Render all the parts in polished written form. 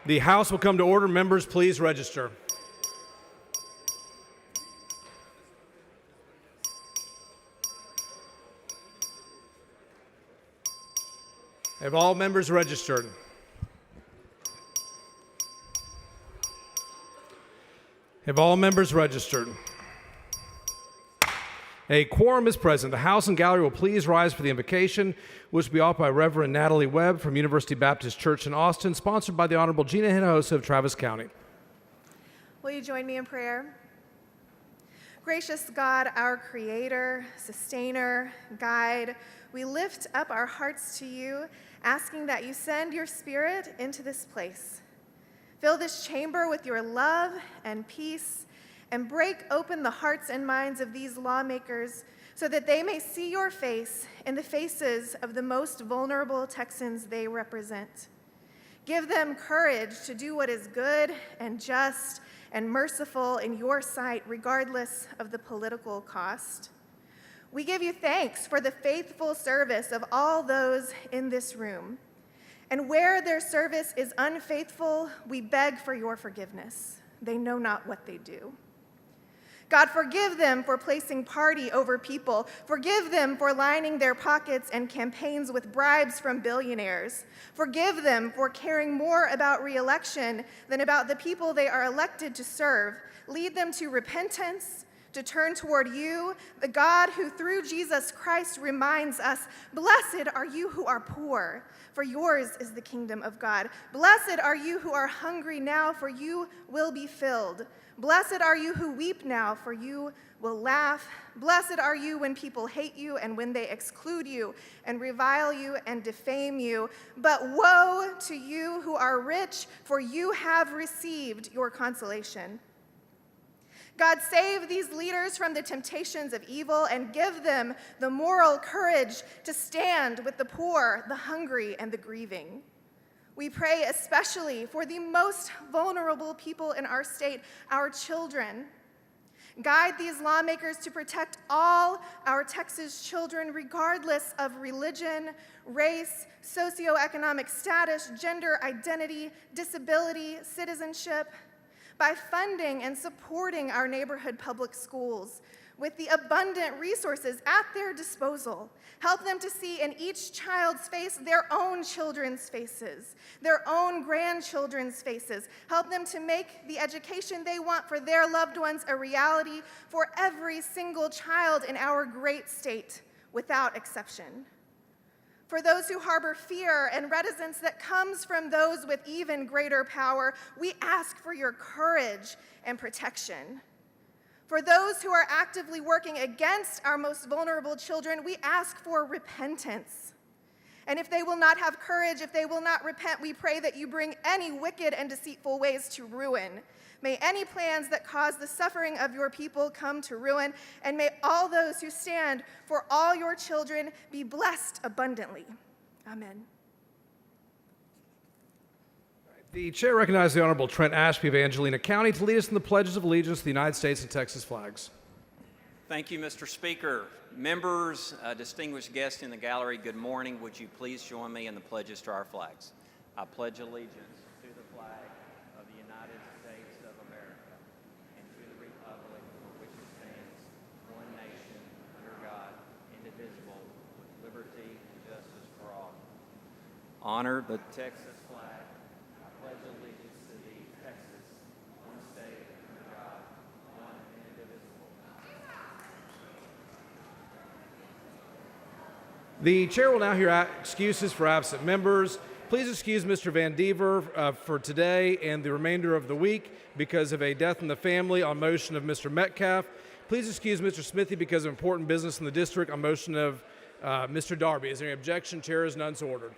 The House will come to order. Members, please register. Have all members registered? Have all members registered? A quorum is present. The House and gallery will please rise for the invocation, which will be offered by Reverend Natalie Webb from University Baptist Church in Austin, sponsored by the Honorable Gina Hinojosa of Travis County. Will you join me in prayer? Gracious God, our Creator, Sustainer, Guide, we lift up our hearts to you, asking that you send your Spirit into this place. Fill this chamber with your love and peace, and break open the hearts and minds of these lawmakers so that they may see your face in the faces of the most vulnerable Texans they represent. Give them courage to do what is good and just and merciful in your sight, regardless of the political cost. We give you thanks for the faithful service of all those in this room. And where their service is unfaithful, we beg for your forgiveness. They know not what they do. God, forgive them for placing party over people. Forgive them for lining their pockets and campaigns with bribes from billionaires. Forgive them for caring more about re-election than about the people they are elected to serve. Lead them to repentance, to turn toward you, the God who through Jesus Christ reminds us, blessed are you who are poor, for yours is the kingdom of God. Blessed are you who are hungry now, for you will be filled. Blessed are you who weep now, for you will laugh. Blessed are you when people hate you and when they exclude you and revile you and defame you. But woe to you who are rich, for you have received your consolation. God, save these leaders from the temptations of evil and give them the moral courage to stand with the poor, the hungry, and the grieving. We pray especially for the most vulnerable people in our state, our children. Guide these lawmakers to protect all our Texas children, regardless of religion, race, socioeconomic status, gender identity, disability, citizenship, by funding and supporting our neighborhood public schools with the abundant resources at their disposal. Help them to see in each child's face their own children's faces, their own grandchildren's faces. Help them to make the education they want for their loved ones a reality for every single child in our great state, without exception. For those who harbor fear and reticence that comes from those with even greater power, we ask for your courage and protection. For those who are actively working against our most vulnerable children, we ask for repentance. And if they will not have courage, if they will not repent, we pray that you bring any wicked and deceitful ways to ruin. May any plans that cause the suffering of your people come to ruin, and may all those who stand for all your children be blessed abundantly. Amen. The chair recognizes the Honorable Trent Ashby of Angelina County to lead us in the pledges of allegiance to the United States and Texas flags. Thank you, Mr. Speaker. Members, distinguished guests in the gallery, good morning. Would you please join me in the pledges to our flags? I pledge allegiance to the flag of the United States of America and to the republic for which it stands, one nation, under God, indivisible, with liberty and justice for all. Honor the Texas flag. I pledge allegiance to thee, Texas, one state, under God, one and indivisible. The chair will now hear excuses for absent members. Please excuse Mr. Van Dever for today and the remainder of the week because of a death in the family on motion of Mr. Metcalf. Please excuse Mr. Smithy because of important business in the district on motion of Mr. Darby. Is there any objection? Chair is none so ordered.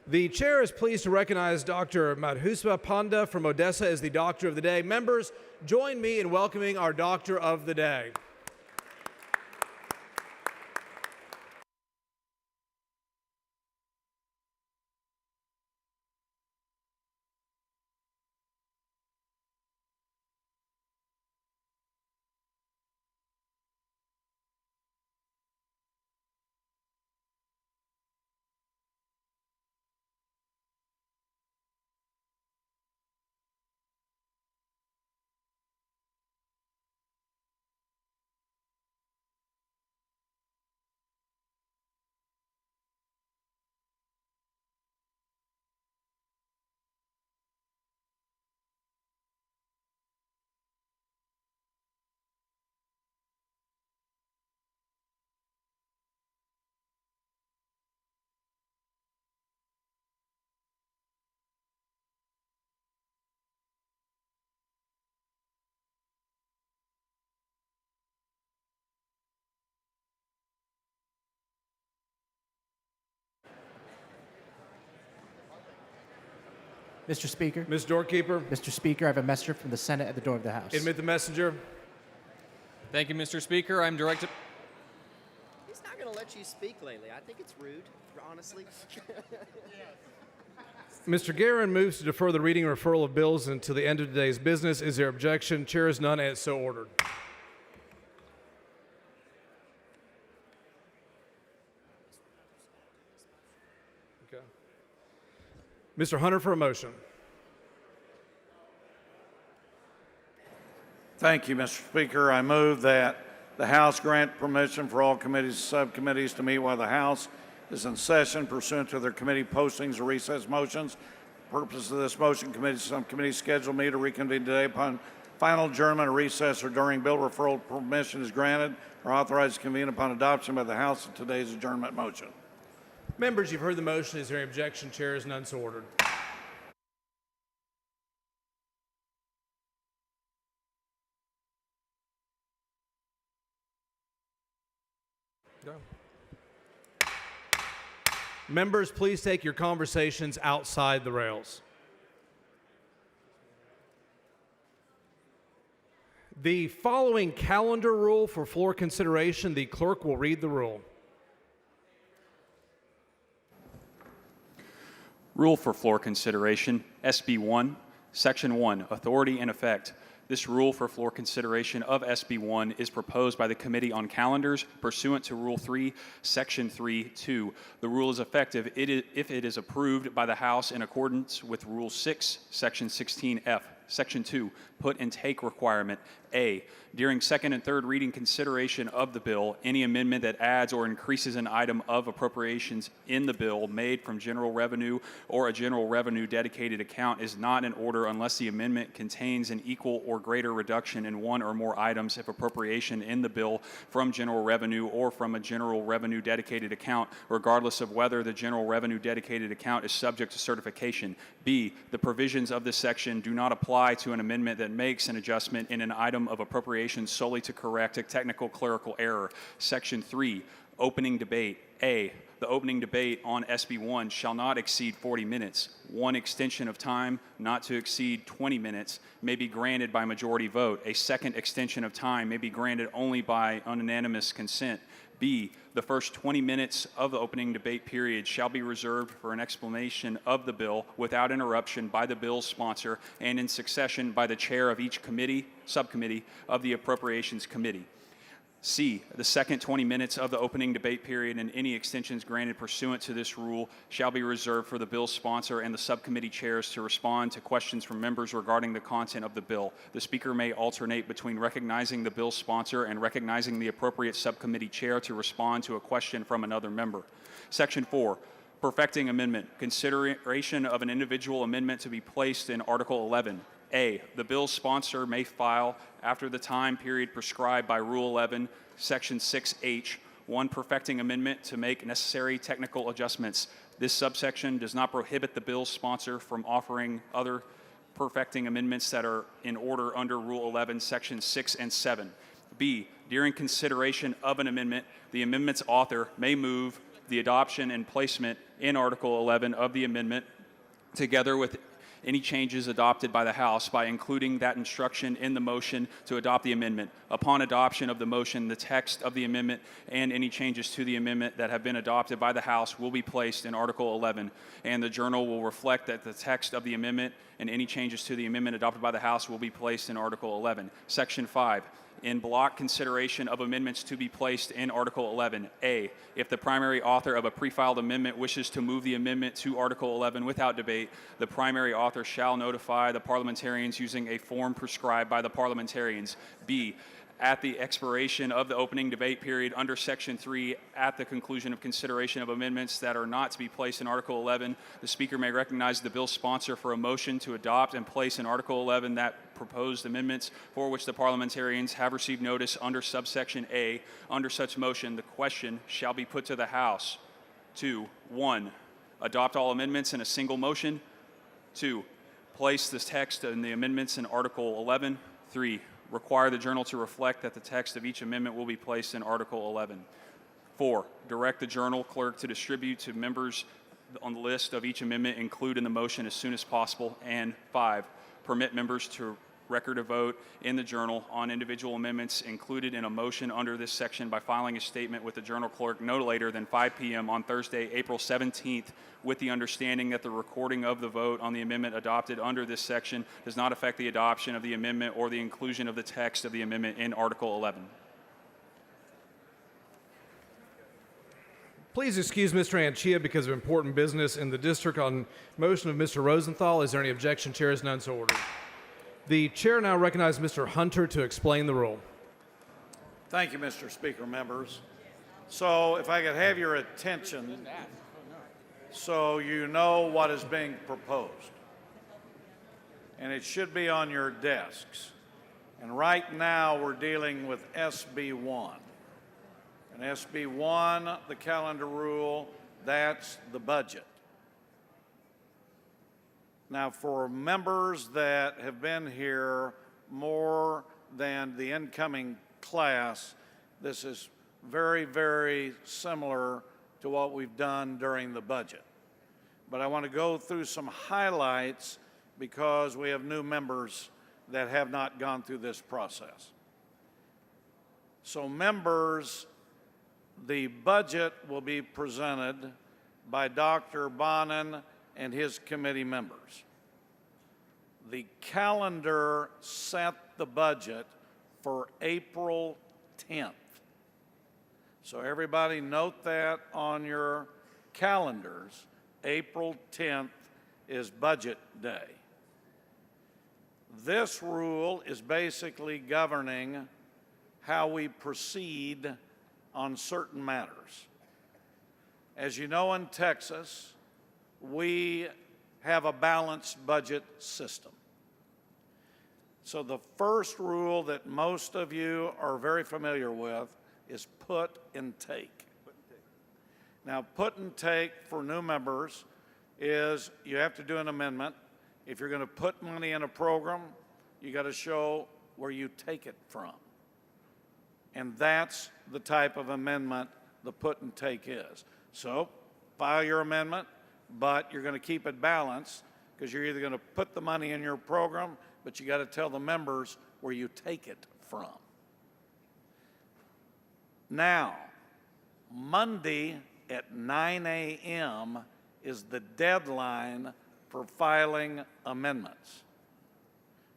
The chair is pleased to recognize Dr. Madhuspa Panda from Odessa as the Doctor of the Day. Members, join me in welcoming our Doctor of the Day. Mr. Speaker, Ms. Doorkeeper, Mr. Speaker, I have a messenger from the Senate at the door of the House. admit the messenger. Thank you, Mr. Speaker. I'm directed. He's not going to let you speak lately. I think it's rude, honestly. Mr. Guerin moves to defer the reading and referral of bills until the end of today's business. Is there objection? Chair is none, and it's so ordered. Okay. Mr. Hunter for a motion. Thank you, Mr. Speaker. I move that the House grant permission for all committees and subcommittees to meet while the House is in session pursuant to their committee postings or recess motions. Purpose of this motion, committee subcommittee scheduled meet to reconvene today upon final adjournment or recess or during bill referral permission is granted or authorized to convene upon adoption by the House of today's adjournment motion. Members, you've heard the motion. Is there any objection? Chair is none, so ordered. Go. Members, please take your conversations outside the rails. The following calendar rule for floor consideration, the clerk will read the rule. Rule for floor consideration, SB 1, Section 1, Authority and Effect. This rule for floor consideration of SB 1 is proposed by the Committee on Calendars pursuant to Rule 3, Section 3.2. The rule is effective if it is approved by the House in accordance with Rule 6, Section 16F. Section 2, Put and Take Requirement. A, during second and third reading consideration of the bill, any amendment that adds or increases an item of appropriations in the bill made from general revenue or a general revenue dedicated account is not in order unless the amendment contains an equal or greater reduction in one or more items of appropriation in the bill from general revenue or from a general revenue dedicated account, regardless of whether the general revenue dedicated account is subject to certification. B, the provisions of this section do not apply to an amendment that makes an adjustment in an item of appropriation solely to correct a technical clerical error. Section 3, Opening Debate. A, the opening debate on SB 1 shall not exceed 40 minutes. One extension of time not to exceed 20 minutes may be granted by majority vote. A second extension of time may be granted only by unanimous consent. B, the first 20 minutes of the opening debate period shall be reserved for an explanation of the bill without interruption by the bill's sponsor and in succession by the chair of each committee, subcommittee of the Appropriations Committee. C, the second 20 minutes of the opening debate period and any extensions granted pursuant to this rule shall be reserved for the bill's sponsor and the subcommittee chairs to respond to questions from members regarding the content of the bill. The speaker may alternate between recognizing the bill's sponsor and recognizing the appropriate subcommittee chair to respond to a question from another member. Section 4, Perfecting Amendment. Consideration of an individual amendment to be placed in Article 11. A, the bill's sponsor may file, after the time period prescribed by Rule 11, Section 6H, one perfecting amendment to make necessary technical adjustments. This subsection does not prohibit the bill's sponsor from offering other perfecting amendments that are in order under Rule 11, Section 6 and 7. B, during consideration of an amendment, the amendment's author may move the adoption and placement in Article 11 of the amendment, together with any changes adopted by the House, by including that instruction in the motion to adopt the amendment. Upon adoption of the motion, the text of the amendment and any changes to the amendment that have been adopted by the House will be placed in Article 11, and the Journal will reflect that the text of the amendment and any changes to the amendment adopted by the House will be placed in Article 11. Section 5. In block consideration of amendments to be placed in Article 11. A, if the primary author of a pre-filed amendment wishes to move the amendment to Article 11 without debate, the primary author shall notify the parliamentarians using a form prescribed by the parliamentarians. B, at the expiration of the opening debate period under Section 3, at the conclusion of consideration of amendments that are not to be placed in Article 11, the Speaker may recognize the bill's sponsor for a motion to adopt and place in Article 11 that proposed amendments for which the parliamentarians have received notice under subsection A. Under such motion, the question shall be put to the House. 2. 1. Adopt all amendments in a single motion. 2. Place the text and the amendments in Article 11. 3. Require the Journal to reflect that the text of each amendment will be placed in Article 11. 4. Direct the Journal clerk to distribute to members on the list of each amendment included in the motion as soon as possible. And 5. Permit members to record a vote in the Journal on individual amendments included in a motion under this section by filing a statement with the Journal clerk no later than 5 p.m. on Thursday, April 17th, with the understanding that the recording of the vote on the amendment adopted under this section does not affect the adoption of the amendment or the inclusion of the text of the amendment in Article 11. Please excuse Mr. Anchia because of important business in the district on motion of Mr. Rosenthal. Is there any objection? Chair is none, so ordered. The chair now recognizes Mr. Hunter to explain the rule. Thank you, Mr. Speaker, members. So if I could have your attention so you know what is being proposed. And it should be on your desks. And right now we're dealing with SB 1. And SB 1, the calendar rule, that's the budget. Now, for members that have been here more than the incoming class, this is very, very similar to what we've done during the budget. But I want to go through some highlights because we have new members that have not gone through this process. So members, the budget will be presented by Dr. Bonin and his committee members. The calendar set the budget for April 10th. So everybody note that on your calendars. April 10th is budget day. This rule is basically governing how we proceed on certain matters. As you know, in Texas, we have a balanced budget system. So the first rule that most of you are very familiar with is put and take. Now, put and take for new members is you have to do an amendment. If you're going to put money in a program, you got to show where you take it from. And that's the type of amendment the put and take is. So file your amendment, but you're going to keep it balanced because you're either going to put the money in your program, but you got to tell the members where you take it from. Now, Monday at 9 a.m. is the deadline for filing amendments.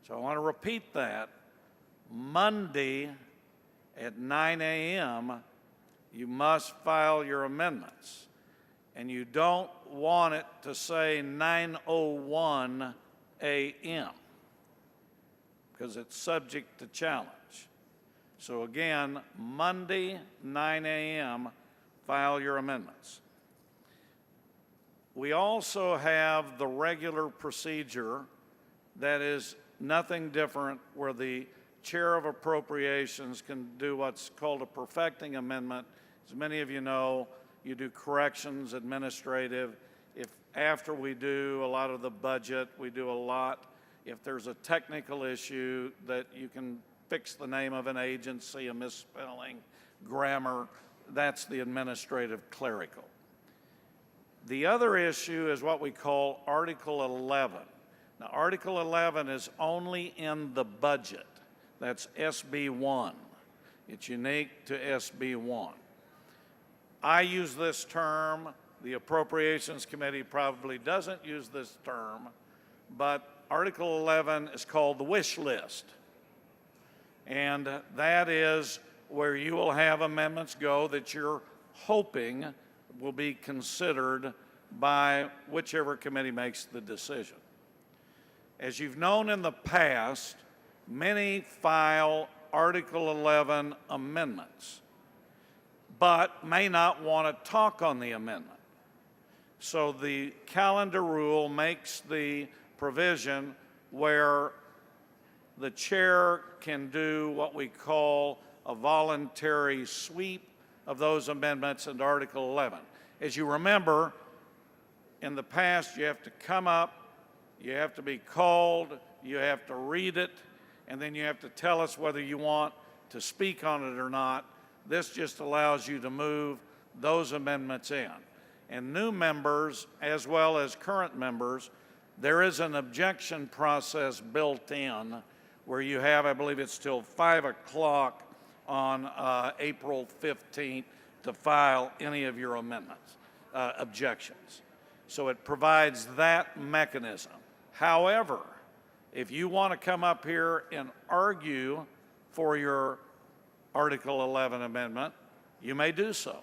So I want to repeat that. Monday at 9 a.m., you must file your amendments. And you don't want it to say 9:01 a.m. because it's subject to challenge. So again, Monday, 9 a.m., file your amendments. We also have the regular procedure that is nothing different, where the Chair of Appropriations can do what's called a perfecting amendment. As many of you know, you do corrections, administrative. If after we do a lot of the budget, we do a lot. If there's a technical issue that you can fix the name of an agency, a misspelling, grammar, that's the administrative clerical. The other issue is what we call Article 11. Now, Article 11 is only in the budget. That's SB 1. It's unique to SB 1. I use this term. The Appropriations Committee probably doesn't use this term, but Article 11 is called the wish list. And that is where you will have amendments go that you're hoping will be considered by whichever committee makes the decision. As you've known in the past, many file Article 11 amendments, but may not want to talk on the amendment. So the calendar rule makes the provision where the chair can do what we call a voluntary sweep of those amendments into Article 11. As you remember, in the past, you have to come up, you have to be called, you have to read it, and then you have to tell us whether you want to speak on it or not. This just allows you to move those amendments in. And new members, as well as current members, there is an objection process built in where you have, I believe it's till 5 o'clock on April 15th to file any of your amendments, objections. So it provides that mechanism. However, if you want to come up here and argue for your Article 11 amendment, you may do so.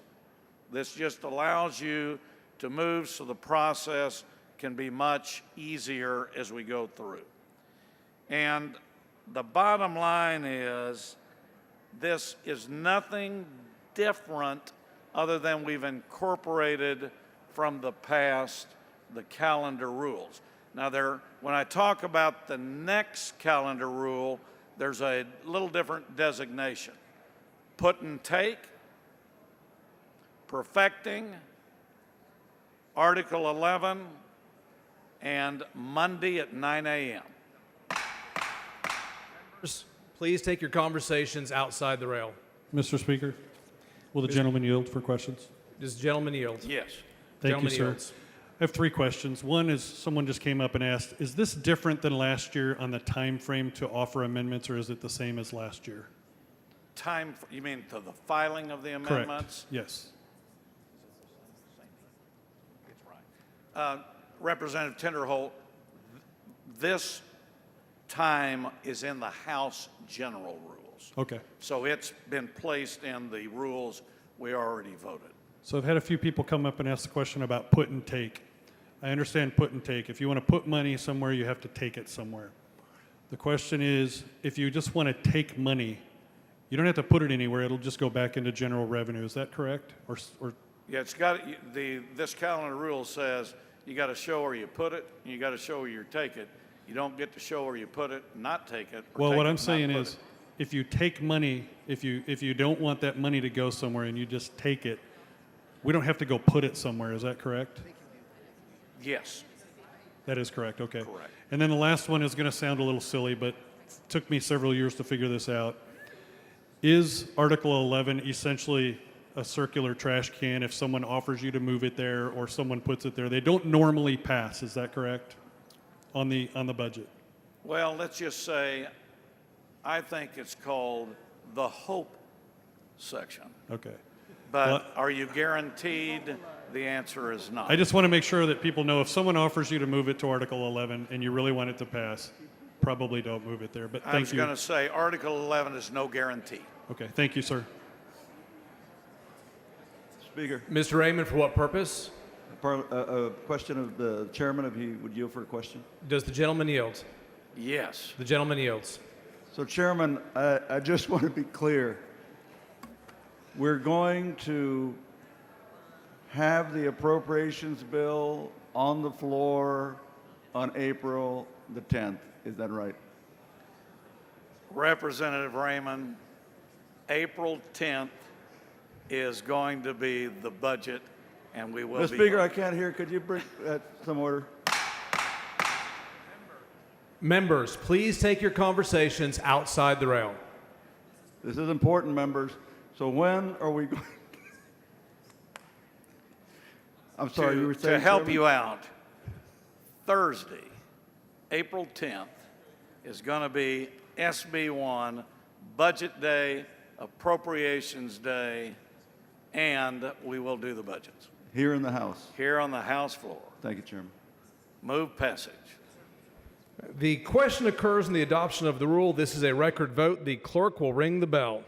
This just allows you to move so the process can be much easier as we go through. And the bottom line is, this is nothing different other than we've incorporated from the past the calendar rules. Now, when I talk about the next calendar rule, there's a little different designation. Put and take, perfecting, Article 11, and Monday at 9 a.m. Please take your conversations outside the rail. Mr. Speaker, will the gentleman yield for questions? Does the gentleman yield? Yes. Thank you, Gentleman sir. yields. I have three questions. One is, someone just came up and asked, is this different than last year on the time frame to offer amendments, or is it the same as last year? You mean to the filing of the amendments? Correct. Yes. Representative Tinderholt, this time is in the House General Rules. Okay. So it's been placed in the rules we already voted. So I've had a few people come up and ask the question about put and take. I understand put and take. If you want to put money somewhere, you have to take it somewhere. The question is, if you just want to take money, you don't have to put it anywhere. It'll just go back into general revenue. Is that correct? Or Yeah, this calendar rule says you got to show where you put it, and you got to show where you take it. You don't get to show where you put it, not take it. well, take what it, I'm not saying put is, it. if you take money, if you don't want that money to go somewhere and you just take it, we don't have to go put it somewhere. Is that correct? Yes. That is correct. Okay. Correct. And then the last one is going to sound a little silly, but took me several years to figure this out. Is Article 11 essentially a circular trash can if someone offers you to move it there or someone puts it there? They don't normally pass. Is that correct? On the budget. Well, let's just say, I think it's called the hope section. Okay. But Well- are you guaranteed? The answer is no. I just want to make sure that people know if someone offers you to move it to Article 11 and you really want it to pass, probably don't move it there. But I thank was you. going to say Article 11 is no guarantee. Okay. Thank you, sir. Speaker, Mr. Raymond, for what purpose? a question of the chairman, if he would yield for a question. Does the gentleman yield? Yes. The gentleman yields. So, Chairman, I just want to be clear. We're going to have the appropriations bill on the floor on April the 10th. Is that right? Representative Raymond, April 10th is going to be the budget, and we will Mr. be. Speaker, I can't hear. Could you bring some order? Members, please take your conversations outside the rail. This is important, members. So when are we going? I'm sorry, you were to saying, help Chairman? you out, Thursday, April 10th, is going to be SB1 Budget Day, Appropriations Day, and we will do the budgets Here in the House. here on the House floor. Thank you, Chairman. Move passage. The question occurs in the adoption of the rule. This is a record vote. The clerk will ring the bell.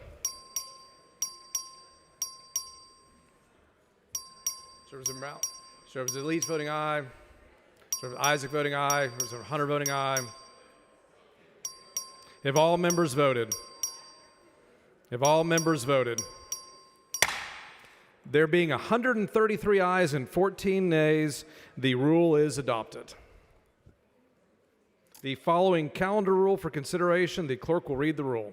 Representative Brown. Representative Leach voting aye. Representative Isaac voting aye. Representative Hunter voting aye. Have all members voted? Have all members voted? There being 133 ayes and 14 nays, the rule is adopted. The following calendar rule for consideration, the clerk will read the rule.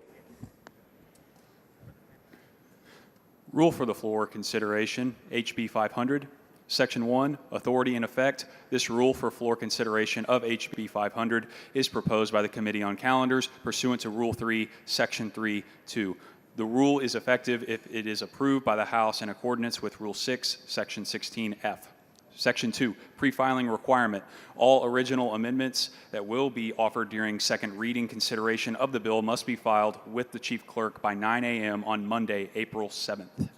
Rule for the floor consideration, HB 500. Section 1, authority in effect. This rule for floor consideration of HB 500 is proposed by the Committee on Calendars pursuant to Rule 3, Section 3.2. The rule is effective if it is approved by the House in accordance with Rule 6, Section 16F. Section 2, pre-filing requirement. All original amendments that will be offered during second reading consideration of the bill must be filed with the Chief Clerk by 9 a.m. on Monday, April 7th.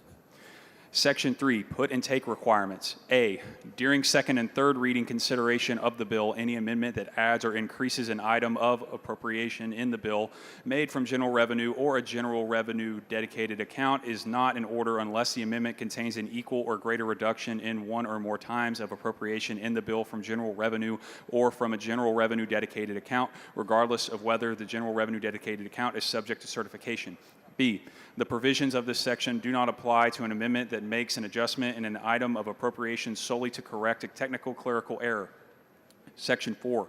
Section 3, put and take requirements. A, during second and third reading consideration of the bill, any amendment that adds or increases an item of appropriation in the bill made from general revenue or a general revenue dedicated account is not in order unless the amendment contains an equal or greater reduction in one or more times of appropriation in the bill from general revenue or from a general revenue dedicated account, regardless of whether the general revenue dedicated account is subject to certification. B, the provisions of this section do not apply to an amendment that makes an adjustment in an item of appropriation solely to correct a technical clerical error. Section 4,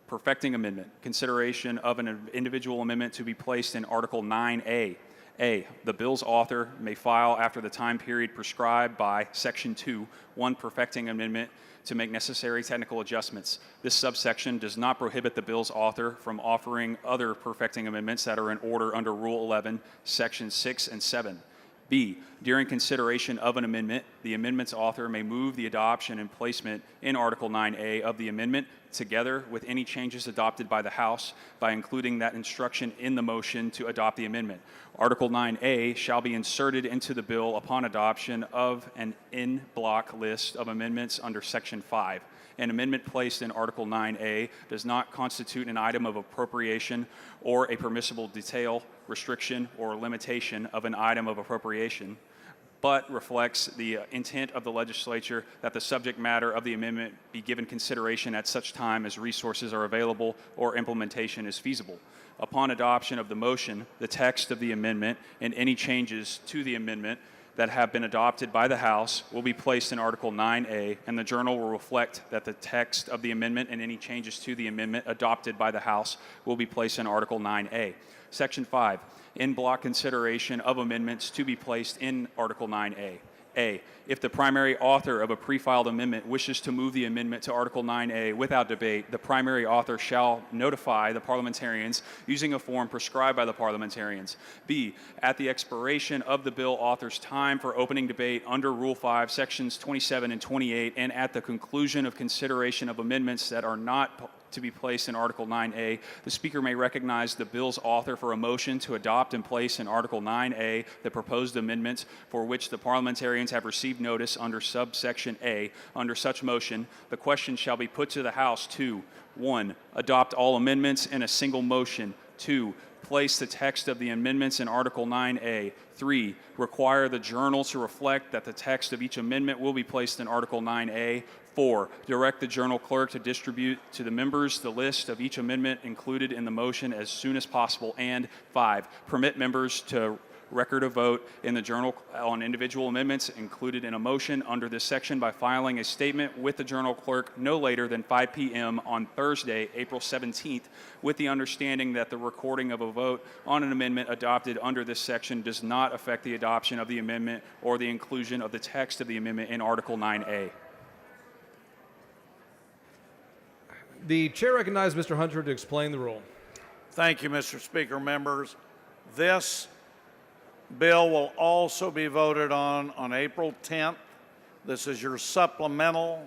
perfecting amendment, consideration of an individual amendment to be placed in Article 9A. A, the bill's author may file after the time period prescribed by Section 2, one perfecting amendment to make necessary technical adjustments. This subsection does not prohibit the bill's author from offering other perfecting amendments that are in order under Rule 11, Sections 6 and 7. B, during consideration of an amendment, the amendment's author may move the adoption and placement in Article 9A of the amendment together with any changes adopted by the House by including that instruction in the motion to adopt the amendment. Article 9A shall be inserted into the bill upon adoption of an in-block list of amendments under Section 5. An amendment placed in Article 9A does not constitute an item of appropriation or a permissible detail, restriction, or limitation of an item of appropriation, but reflects the intent of the legislature that the subject matter of the amendment be given consideration at such time as resources are available or implementation is feasible. Upon adoption of the motion, the text of the amendment and any changes to the amendment that have been adopted by the House will be placed in Article 9A, and the Journal will reflect that the text of the amendment and any changes to the amendment adopted by the House will be placed in Article 9A. Section 5, in block consideration of amendments to be placed in Article 9A. A, if the primary author of a pre-filed amendment wishes to move the amendment to Article 9A without debate, the primary author shall notify the parliamentarians using a form prescribed by the parliamentarians. B, at the expiration of the bill author's time for opening debate under Rule 5, Sections 27 and 28, and at the conclusion of consideration of amendments that are not to be placed in Article 9A, the Speaker may recognize the bill's author for a motion to adopt and place in Article 9A the proposed amendments for which the parliamentarians have received notice under subsection A. Under such motion, the question shall be put to the House to 1. Adopt all amendments in a single motion. 2. Place the text of the amendments in Article 9A. 3. Require the Journal to reflect that the text of each amendment will be placed in Article 9A. 4. Direct the Journal Clerk to distribute to the members the list of each amendment included in the motion as soon as possible. And 5. Permit members to record a vote in the Journal on individual amendments included in a motion under this section by filing a statement with the Journal Clerk no later than 5 p.m. on Thursday, April 17th, with the understanding that the recording of a vote on an amendment adopted under this section does not affect the adoption of the amendment or the inclusion of the text of the amendment in Article 9A. The chair recognizes Mr. Hunter to explain the rule. Thank you, Mr. Speaker. Members, this bill will also be voted on April 10th. This is your supplemental.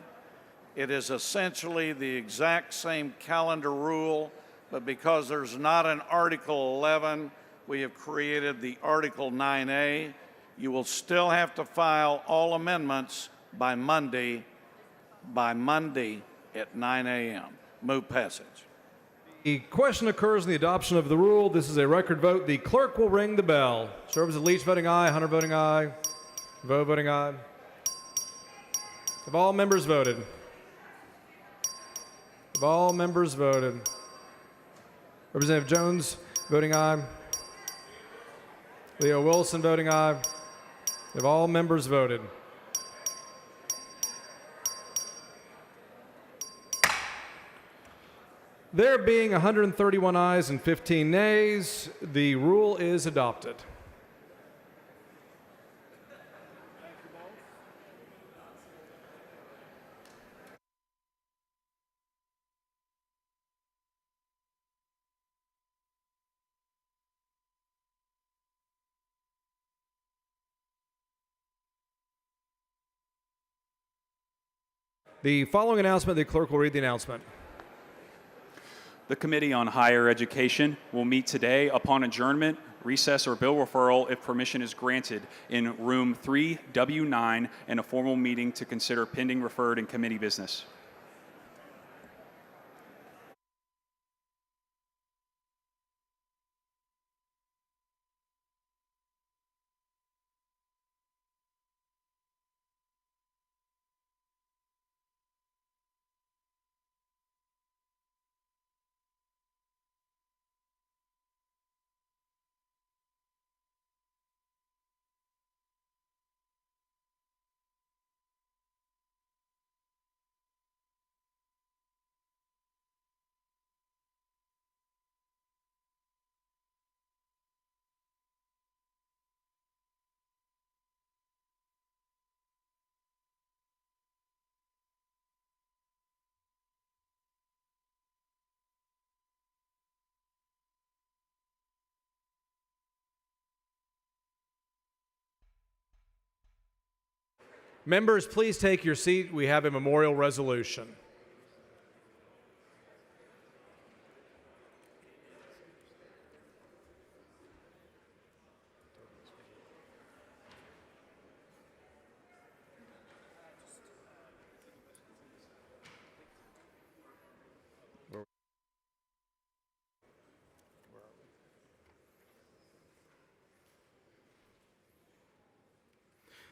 It is essentially the exact same calendar rule, but because there's not an Article 11, we have created the Article 9A. You will still have to file all amendments by Monday at 9 a.m. Move passage. The question occurs in the adoption of the rule. This is a record vote. The clerk will ring the bell. Servers at Leach voting aye, Hunter voting aye, Vogt voting aye. Have all members voted? Have all members voted? Representative Jones voting aye. Leo Wilson voting aye. Have all members voted? There being 131 ayes and 15 nays, the rule is adopted. The following announcement, the clerk will read the announcement. The Committee on Higher Education will meet today upon adjournment, recess, or bill referral if permission is granted in room 3W9 and a formal meeting to consider pending referred and committee business. Members, please take your seat. We have a memorial resolution.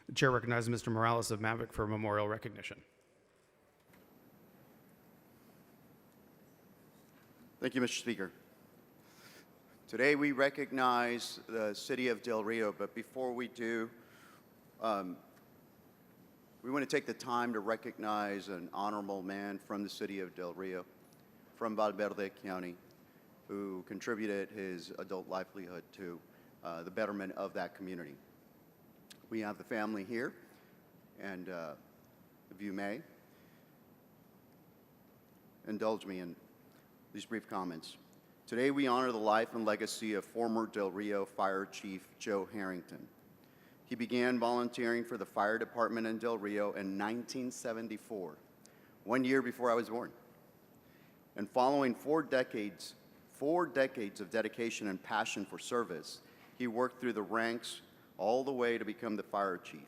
The chair recognizes Mr. Morales of Mavic for memorial recognition. Thank you, Mr. Speaker. Today we recognize the city of Del Rio, but before we do, we want to take the time to recognize an honorable man from the city of Del Rio, from Valverde County, who contributed his adult livelihood to the betterment of that community. We have the family here, and if you may, indulge me in these brief comments. Today we honor the life and legacy of former Del Rio Fire Chief Joe Harrington. He began volunteering for the fire department in Del Rio in 1974, 1 year before I was born. And following four decades of dedication and passion for service, he worked through the ranks all the way to become the fire chief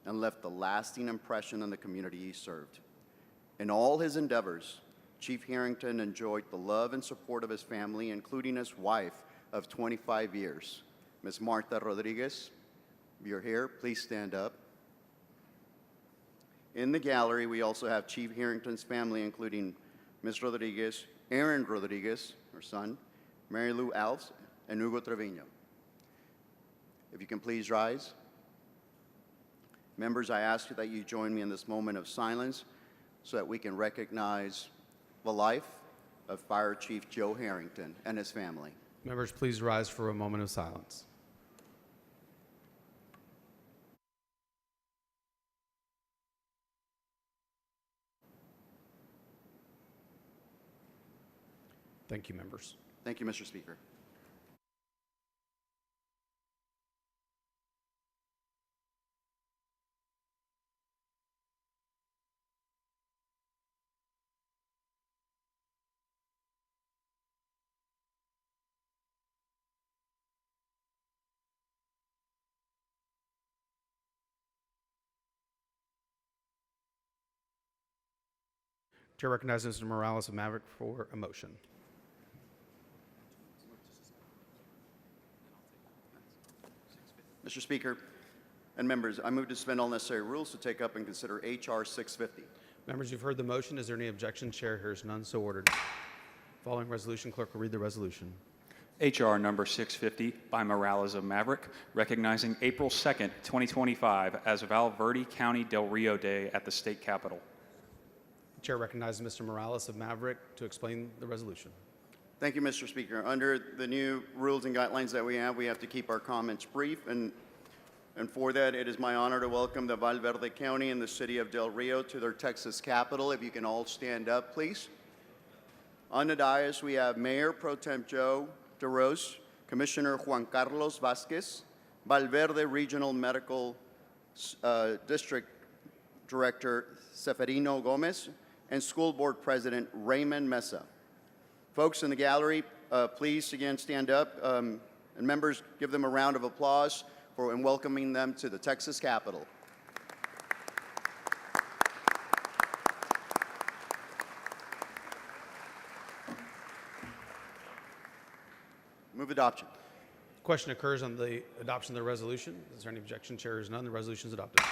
and left a lasting impression on the community he served. In all his endeavors, Chief Harrington enjoyed the love and support of his family, including his wife of 25 years, Ms. Martha Rodriguez. If you're here, please stand up. In the gallery, we also have Chief Harrington's family, including Ms. Rodriguez, Aaron Rodriguez, her son, Mary Lou Alves, and Hugo Trevino. If you can please rise. Members, I ask that you join me in this moment of silence so that we can recognize the life of Fire Chief Joe Harrington and his family. Members, please rise for a moment of silence. Thank you, members. Thank you, Mr. Speaker. Chair recognizes Mr. Morales of Maverick for a motion. Mr. Speaker and members, I move to suspend all necessary rules to take up and consider H.R. 650. Members, you've heard the motion. Is there any objection? Chair hears none, so ordered. Following resolution, clerk will read the resolution. H.R. number 650 by Morales of Maverick, recognizing April 2nd, 2025 as Valverde County Del Rio Day at the state capitol. The chair recognizes Mr. Morales of Maverick to explain the resolution. Thank you, Mr. Speaker. Under the new rules and guidelines that we have to keep our comments brief, and for that, it is my honor to welcome the Valverde County and the city of Del Rio to their Texas capital. If you can all stand up, please. On the dais, we have Mayor Pro Tem Joe DeRose, Commissioner Juan Carlos Vasquez, Valverde Regional Medical District Director Seferino Gomez, and School Board President Raymond Mesa. Folks in the gallery, please again stand up, and members, give them a round of applause for in welcoming them to the Texas Capitol. Move adoption. Question occurs on the adoption of the resolution. Is there any objection? Chair hears none. The resolution is adopted.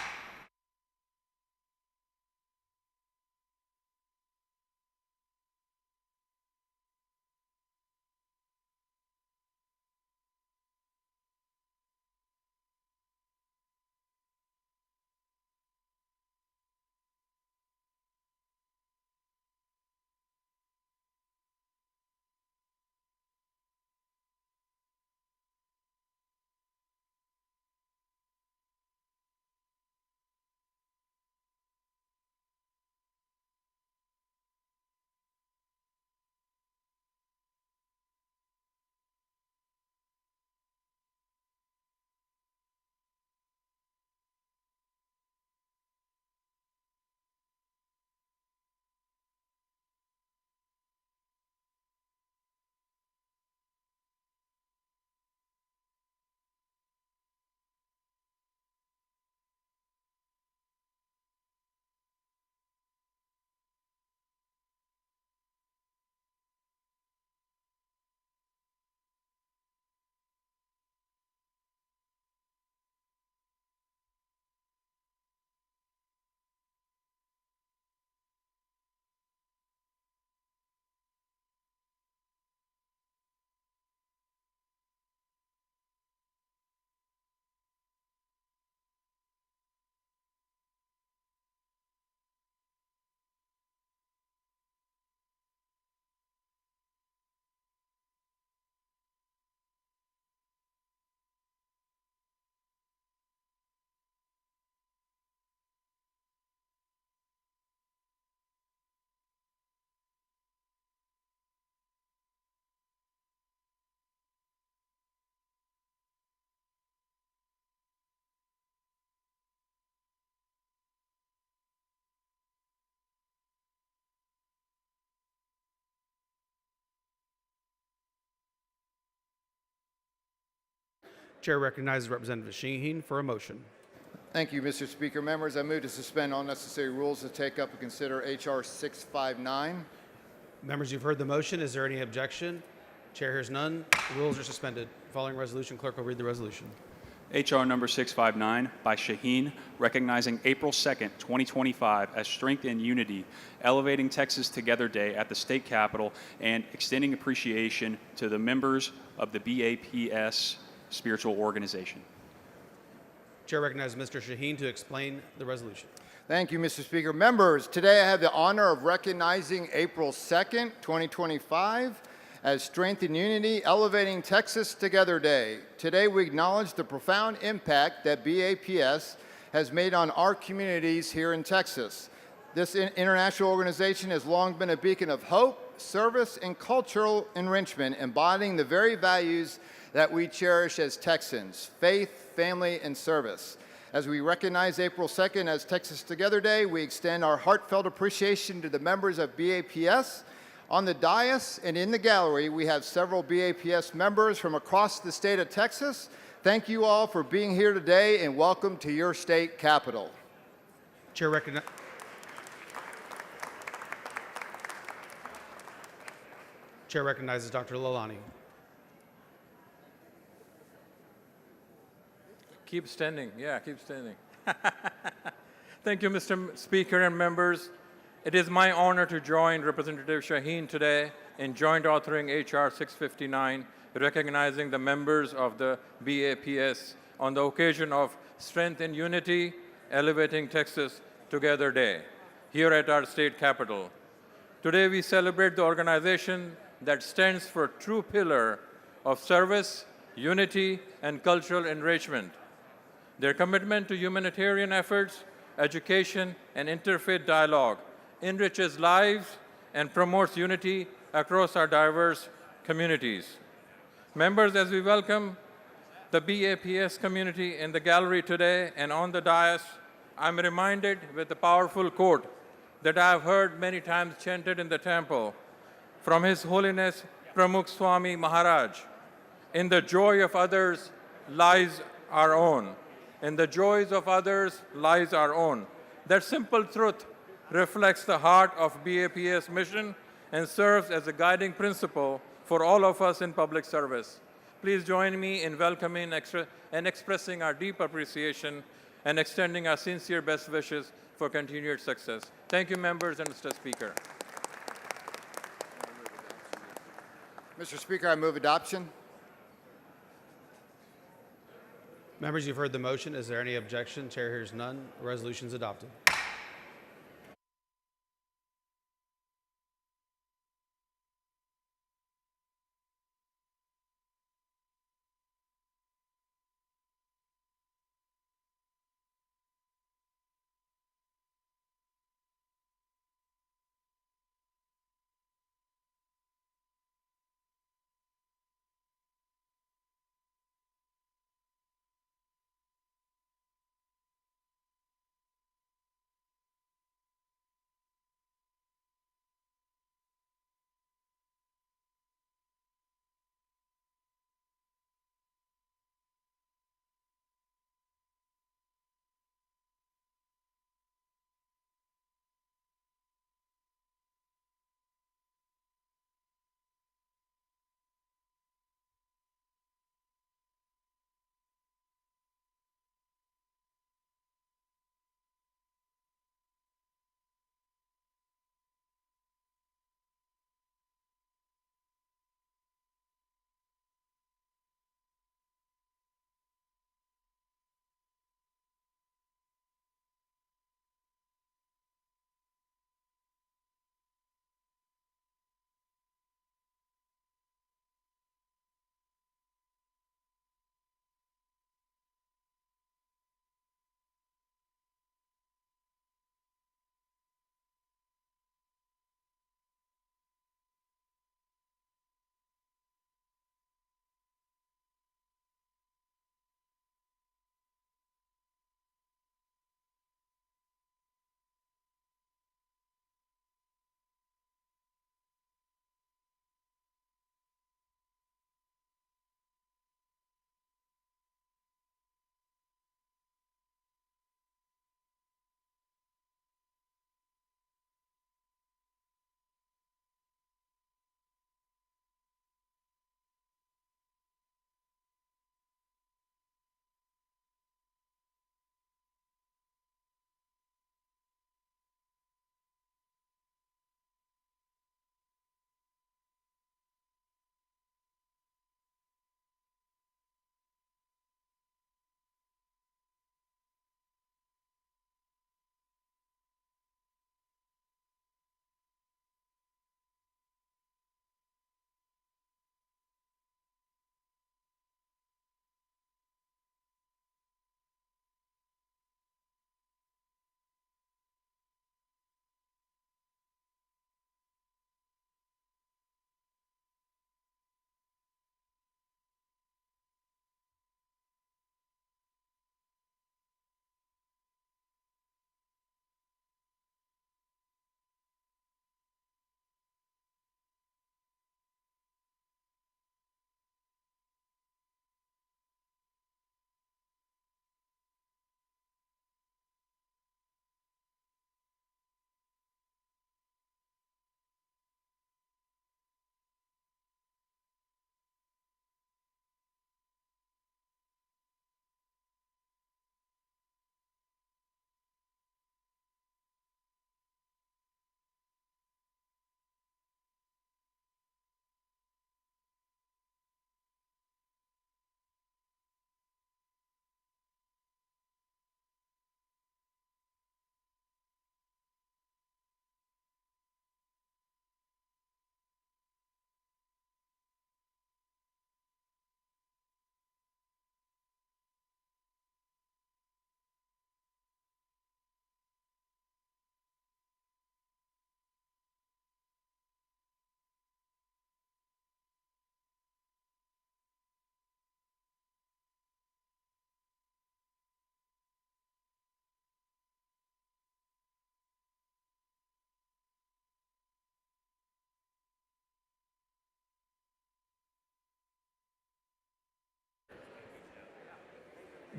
Chair recognizes Representative Shaheen for a motion. Thank you, Mr. Speaker. Members, I move to suspend all necessary rules to take up and consider H.R. 659. Members, you've heard the motion. Is there any objection? Chair hears none. The rules are suspended. Following resolution, clerk will read the resolution. H.R. number 659 by Shaheen, recognizing April 2nd, 2025 as Strength in Unity, Elevating Texas Together Day at the state capitol, and extending appreciation to the members of the BAPS spiritual organization. Chair recognizes Mr. Shaheen to explain the resolution. Thank you, Mr. Speaker. Members, today I have the honor of recognizing April 2nd, 2025 as Strength in Unity, Elevating Texas Together Day. Today we acknowledge the profound impact that BAPS has made on our communities here in Texas. This international organization has long been a beacon of hope, service, and cultural enrichment, embodying the very values that we cherish as Texans: faith, family, and service. As we recognize April 2nd as Texas Together Day, we extend our heartfelt appreciation to the members of BAPS. On the dais and in the gallery, we have several BAPS members from across the state of Texas. Thank you all for being here today, and welcome to your state capitol. Chair recognizes Chair recognizes Dr. Lalani. Keep standing. Yeah, keep standing. Thank you, Mr. Speaker and members. It is my honor to join Representative Shaheen today in joint authoring H.R. 659, recognizing the members of the BAPS on the occasion of Strength in Unity, Elevating Texas Together Day, here at our state capitol. Today we celebrate the organization that stands for a true pillar of service, unity, and cultural enrichment. Their commitment to humanitarian efforts, education, and interfaith dialogue enriches lives and promotes unity across our diverse communities. Members, as we welcome the BAPS community in the gallery today and on the dais, I'm reminded with a powerful quote that I've heard many times chanted in the temple from His Holiness Pramukh Swami Maharaj. In the joy of others lies our own. In the joys of others lies our own. That simple truth reflects the heart of BAPS mission and serves as a guiding principle for all of us in public service. Please join me in welcoming and expressing our deep appreciation and extending our sincere best wishes for continued success. Thank you, members and Mr. Speaker. Mr. Speaker, I move adoption. Members, you've heard the motion. Is there any objection? Chair hears none. The resolution is adopted.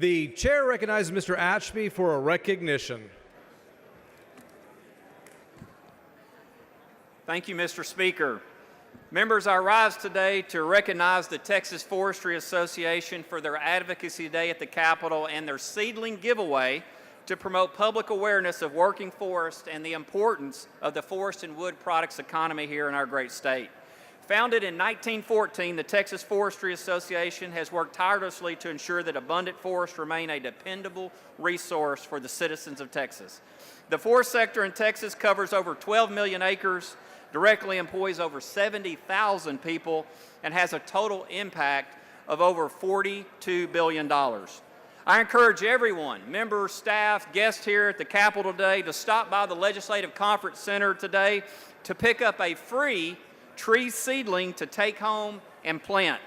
The chair recognizes Mr. Ashby for a recognition. Thank you, Mr. Speaker. Members, I rise today to recognize the Texas Forestry Association for their Advocacy Day at the Capitol and their seedling giveaway to promote public awareness of working forest and the importance of the forest and wood products economy here in our great state. Founded in 1914, the Texas Forestry Association has worked tirelessly to ensure that abundant forests remain a dependable resource for the citizens of Texas. The forest sector in Texas covers over 12 million acres, directly employs over 70,000 people, and has a total impact of over $42 billion. I encourage everyone, members, staff, guests here at the Capitol today, to stop by the Legislative Conference Center today to pick up a free tree seedling to take home and plant.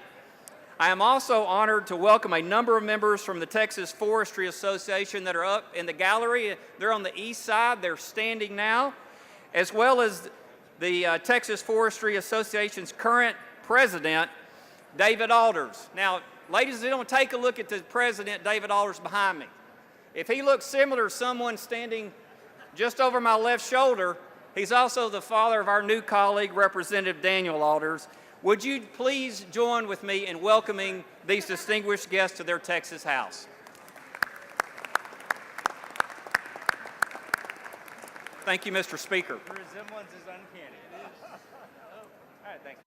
I am also honored to welcome a number of members from the Texas Forestry Association that are up in the gallery. They're on the east side. They're standing now, as well as the Texas Forestry Association's current president, David Alders. Now, ladies and gentlemen, take a look at the president, David Alders, behind me. If he looks similar to someone standing just over my left shoulder, he's also the father of our new colleague, Representative Daniel Alders. Would you please join with me in welcoming these distinguished guests to their Texas house? Thank you, Mr. Speaker. The resemblance is uncanny. All right, thanks.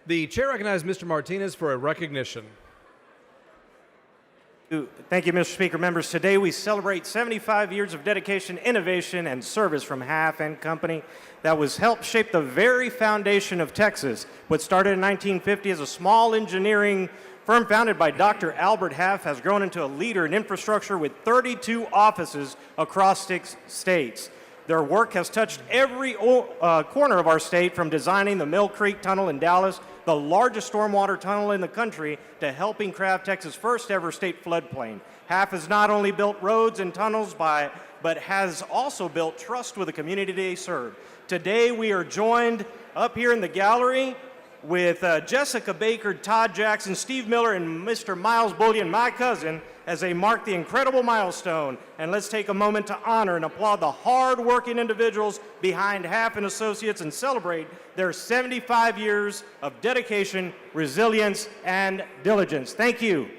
The chair recognizes Mr. Martinez for a recognition. Thank you, Mr. Speaker. Members, today we celebrate 75 years of dedication, innovation, and service from Half and Company that was helped shape the very foundation of Texas. What started in 1950 as a small engineering firm founded by Dr. Albert Half has grown into a leader in infrastructure with 32 offices across 6 states. Their work has touched every corner of our state, from designing the Mill Creek Tunnel in Dallas, the largest stormwater tunnel in the country, to helping craft Texas' first ever state floodplain. Half has not only built roads and tunnels, but has also built trust with the community they serve. Today we are joined up here in the gallery with Jessica Baker, Todd Jackson, Steve Miller, and Mr. Miles Bullion, my cousin, as they mark the incredible milestone. And let's take a moment to honor and applaud the hard-working individuals behind Half and Associates and celebrate their 75 years of dedication, resilience, and diligence. Thank you.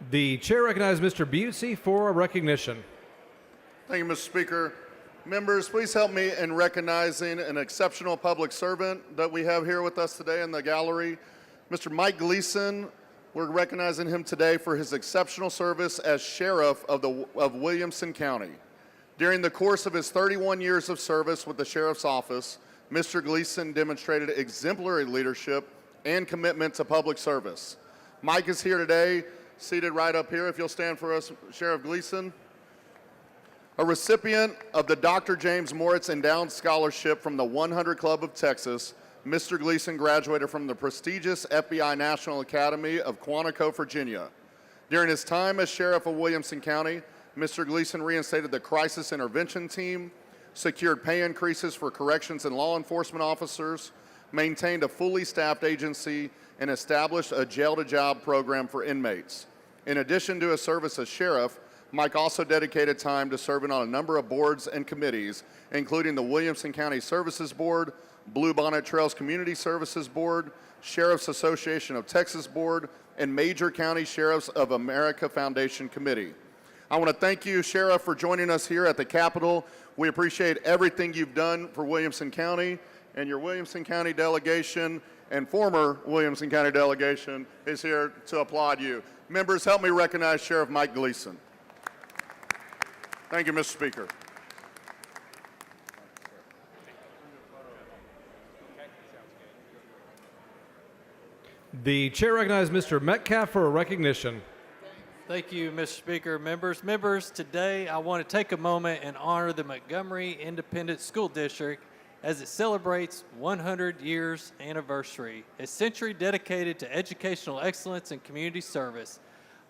The chair recognizes Mr. Busey for a recognition. Thank you, Mr. Speaker. Members, please help me in recognizing an exceptional public servant that we have here with us today in the gallery. Mr. Mike Gleason, we're recognizing him today for his exceptional service as sheriff of Williamson County. During the course of his 31 years of service with the Sheriff's Office, Mr. Gleason demonstrated exemplary leadership and commitment to public service. Mike is here today, seated right up here. If you'll stand for us, Sheriff Gleason. A recipient of the Dr. James Moritz Endowed Scholarship from the 100 Club of Texas, Mr. Gleason graduated from the prestigious FBI National Academy of Quantico, Virginia. During his time as Sheriff of Williamson County, Mr. Gleason reinstated the Crisis Intervention Team, secured pay increases for corrections and law enforcement officers, maintained a fully staffed agency, and established a jail-to-job program for inmates. In addition to his service as sheriff, Mike also dedicated time to serving on a number of boards and committees, including the Williamson County Services Board, Bluebonnet Trails Community Services Board, Sheriff's Association of Texas Board, and Major County Sheriffs of America Foundation Committee. I want to thank you, Sheriff, for joining us here at the Capitol. We appreciate everything you've done for Williamson County, and your Williamson County delegation and former Williamson County delegation is here to applaud you. Members, help me recognize Sheriff Mike Gleason. Thank you, Mr. Speaker. The chair recognizes Mr. Metcalf for a recognition. Thank you, Mr. Speaker. Members, today I want to take a moment and honor the Montgomery Independent School District as it celebrates 100 years anniversary, a century dedicated to educational excellence and community service.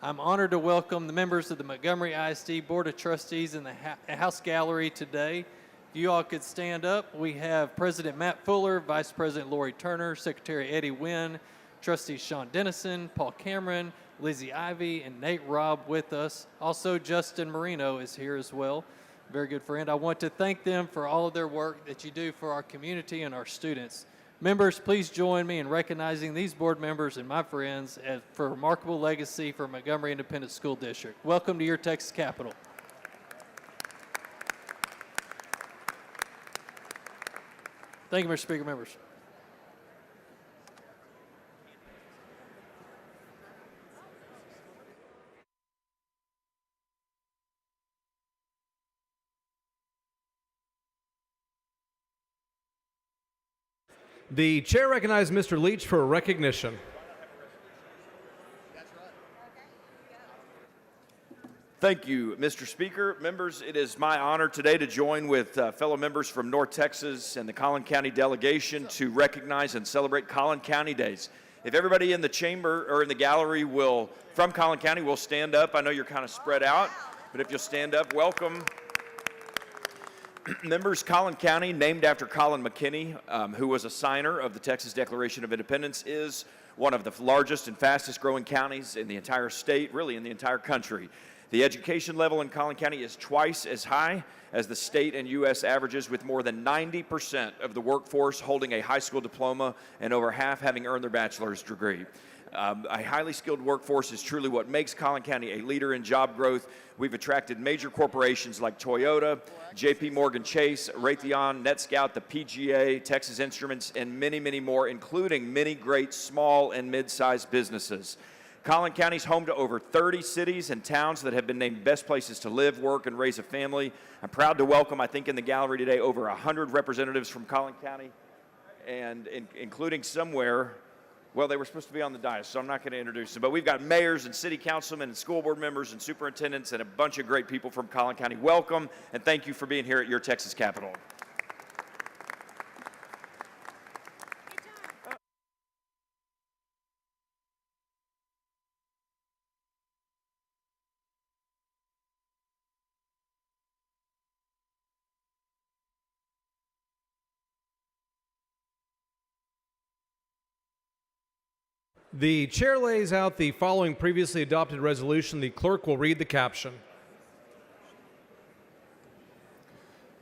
I'm honored to welcome the members of the Montgomery ISD Board of Trustees in the House Gallery today. If you all could stand up, we have President Matt Fuller, Vice President Lori Turner, Secretary Eddie Wynn, Trustees Sean Dennison, Paul Cameron, Lizzie Ivy, and Nate Robb with us. Also, Justin Marino is here as well. Very good friend. I want to thank them for all of their work that you do for our community and our students. Members, please join me in recognizing these board members and my friends for a remarkable legacy for Montgomery Independent School District. Welcome to your Texas Capitol. Thank you, Mr. Speaker. Members. The chair recognizes Mr. Leach for a recognition. Thank you, Mr. Speaker. Members, it is my honor today to join with fellow members from North Texas and the Collin County delegation to recognize and celebrate Collin County Days. If everybody in the chamber or in the gallery from Collin County will stand up. I know you're kind of spread out, but if you'll stand up, welcome. Members, Collin County, named after Colin McKinney, who was a signer of the Texas Declaration of Independence, is one of the largest and fastest growing counties in the entire state, really in the entire country. The education level in Collin County is twice as high as the state and U.S. averages, with more than 90% of the workforce holding a high school diploma and over half having earned their bachelor's degree. A highly skilled workforce is truly what makes Collin County a leader in job growth. We've attracted major corporations like Toyota, J.P. Morgan Chase, Raytheon, NetScout, the PGA, Texas Instruments, and many, many more, including many great small and mid-sized businesses. Collin County is home to over 30 cities and towns that have been named best places to live, work, and raise a family. I'm proud to welcome, I think in the gallery today, over 100 representatives from Collin County, and including somewhere, well, they were supposed to be on the dais, so I'm not going to introduce them. But we've got mayors and city councilmen and school board members and superintendents and a bunch of great people from Collin County. Welcome, and thank you for being here at your Texas Capitol. The chair lays out the following previously adopted resolution. The clerk will read the caption.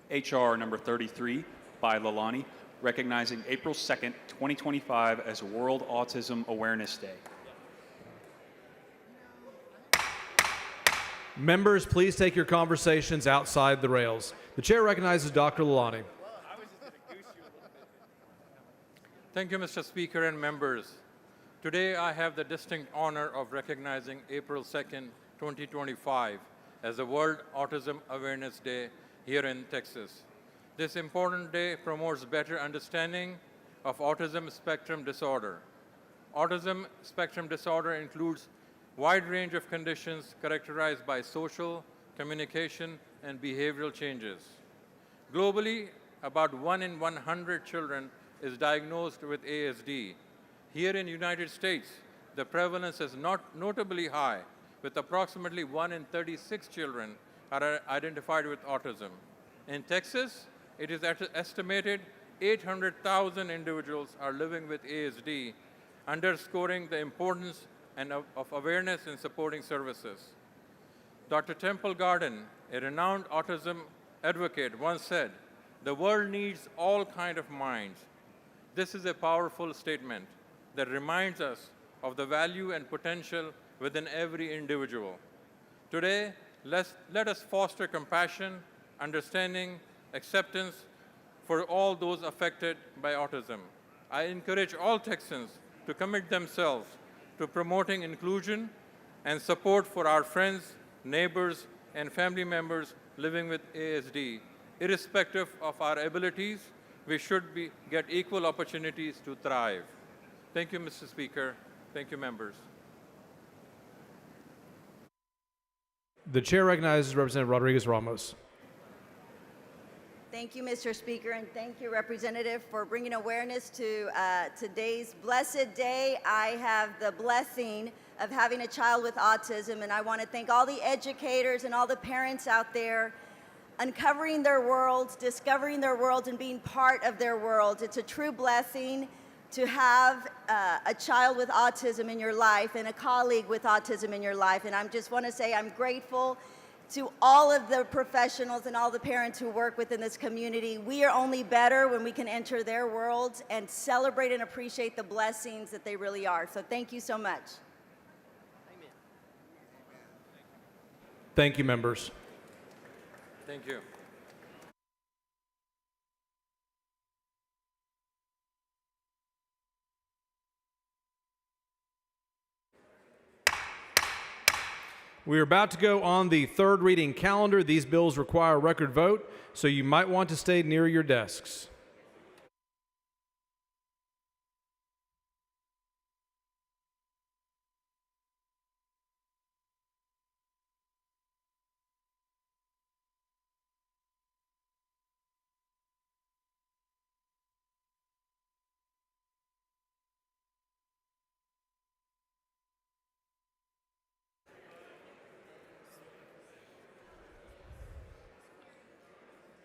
H.R. number 33 by Lalani, recognizing April 2nd, 2025 as World Autism Awareness Day. Members, please take your conversations outside the rails. The chair recognizes Dr. Lalani. Thank you, Mr. Speaker and members. Today, I have the distinct honor of recognizing April 2nd, 2025 as the World Autism Awareness Day here in Texas. This important day promotes better understanding of autism spectrum disorder. Autism spectrum disorder includes a wide range of conditions characterized by social, communication, and behavioral changes. Globally, about 1 in 100 children is diagnosed with ASD. Here in the United States, the prevalence is not notably high, with approximately 1 in 36 children are identified with autism. In Texas, it is estimated 800,000 individuals are living with ASD, underscoring the importance of awareness in supporting services. Dr. Temple Garden, a renowned autism advocate, once said, "The world needs all kinds of minds." This is a powerful statement that reminds us of the value and potential within every individual. Today, let us foster compassion, understanding, acceptance for all those affected by autism. I encourage all Texans to commit themselves to promoting inclusion and support for our friends, neighbors, and family members living with ASD. Irrespective of our abilities, we should get equal opportunities to thrive. Thank you, Mr. Speaker. Thank you, members. The chair recognizes Representative Rodriguez Ramos. Thank you, Mr. Speaker, and thank you, Representative, for bringing awareness to today's blessed day. I have the blessing of having a child with autism, and I want to thank all the educators and all the parents out there uncovering their worlds, discovering their worlds, and being part of their worlds. It's a true blessing to have a child with autism in your life and a colleague with autism in your life, and I just want to say I'm grateful to all of the professionals and all the parents who work within this community. We are only better when we can enter their worlds and celebrate and appreciate the blessings that they really are. So thank you so much. Thank you, members. Thank you. We are about to go on the third reading calendar. These bills require a record vote, so you might want to stay near your desks.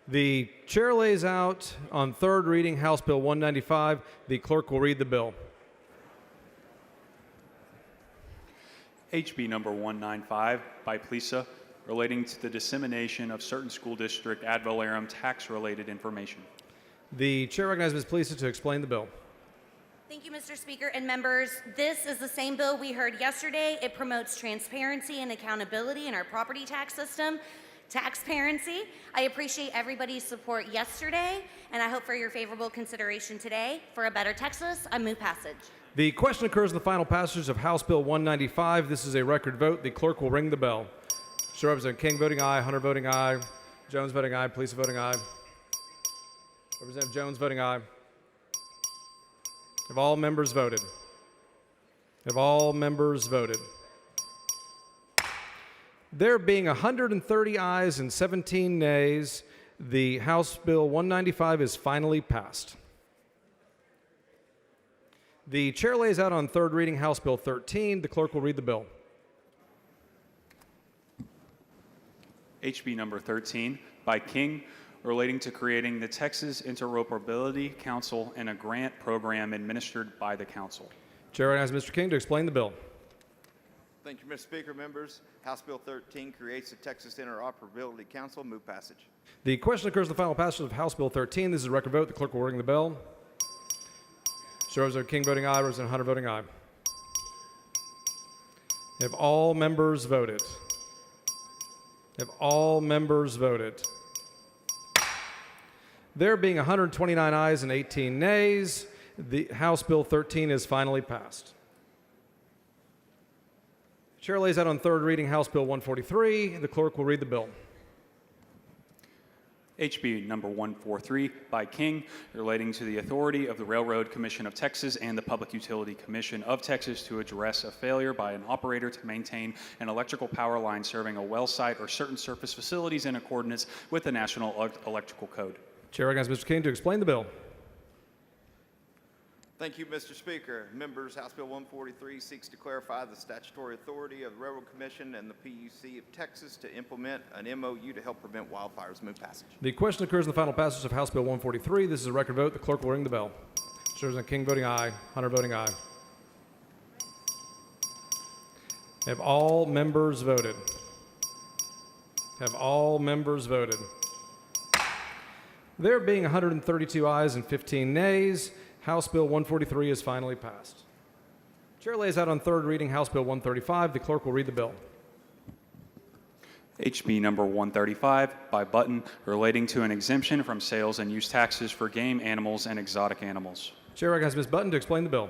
The chair lays out on third reading House Bill 195. The clerk will read the bill. HB number 195 by PLISA, relating to the dissemination of certain school district ad valorem tax-related information. The chair recognizes Ms. Plisa to explain the bill. Thank you, Mr. Speaker and members. This is the same bill we heard yesterday. It promotes transparency and accountability in our property tax system. Taxparency. I appreciate everybody's support yesterday, and I hope for your favorable consideration today. For a better Texas, I move passage. The question occurs in the final passage of House Bill 195. This is a record vote. The clerk will ring the bell. Show Representative King voting aye, Hunter voting aye, Jones voting aye, Police voting aye. Representative Jones voting aye. Have all members voted? Have all members voted? There being 130 ayes and 17 nays, the House Bill 195 is finally passed. The chair lays out on third reading House Bill 13. The clerk will read the bill. HB number 13 by King, relating to creating the Texas Interoperability Council and a grant program administered by the council. Chair recognizes Mr. King to explain the bill. Thank you, Mr. Speaker. Members, House Bill 13 creates the Texas Interoperability Council. Move passage. The question occurs in the final passage of House Bill 13. This is a record vote. The clerk will ring the bell. Show Representative King voting aye, Representative Hunter voting aye. Have all members voted? Have all members voted? There being 129 ayes and 18 nays, the House Bill 13 is finally passed. Chair lays out on third reading House Bill 143. The clerk will read the bill. HB number 143 by King, relating to the authority of the Railroad Commission of Texas and the Public Utility Commission of Texas to address a failure by an operator to maintain an electrical power line serving a well site or certain surface facilities in accordance with the National Electrical Code. Chair recognizes Mr. King to explain the bill. Thank you, Mr. Speaker. Members, House Bill 143 seeks to clarify the statutory authority of the Railroad Commission and the PUC of Texas to implement an MOU to help prevent wildfires. Move passage. The question occurs in the final passage of House Bill 143. This is a record vote. The clerk will ring the bell. Chair Representative King voting aye. Hunter voting aye. Have all members voted? Have all members voted? There being 132 ayes and 15 nays, House Bill 143 is finally passed. Chair lays out on third reading House Bill 135. The clerk will read the bill. HB number 135 by Button, relating to an exemption from sales and use taxes for game animals and exotic animals. Chair recognizes Ms. Button to explain the bill.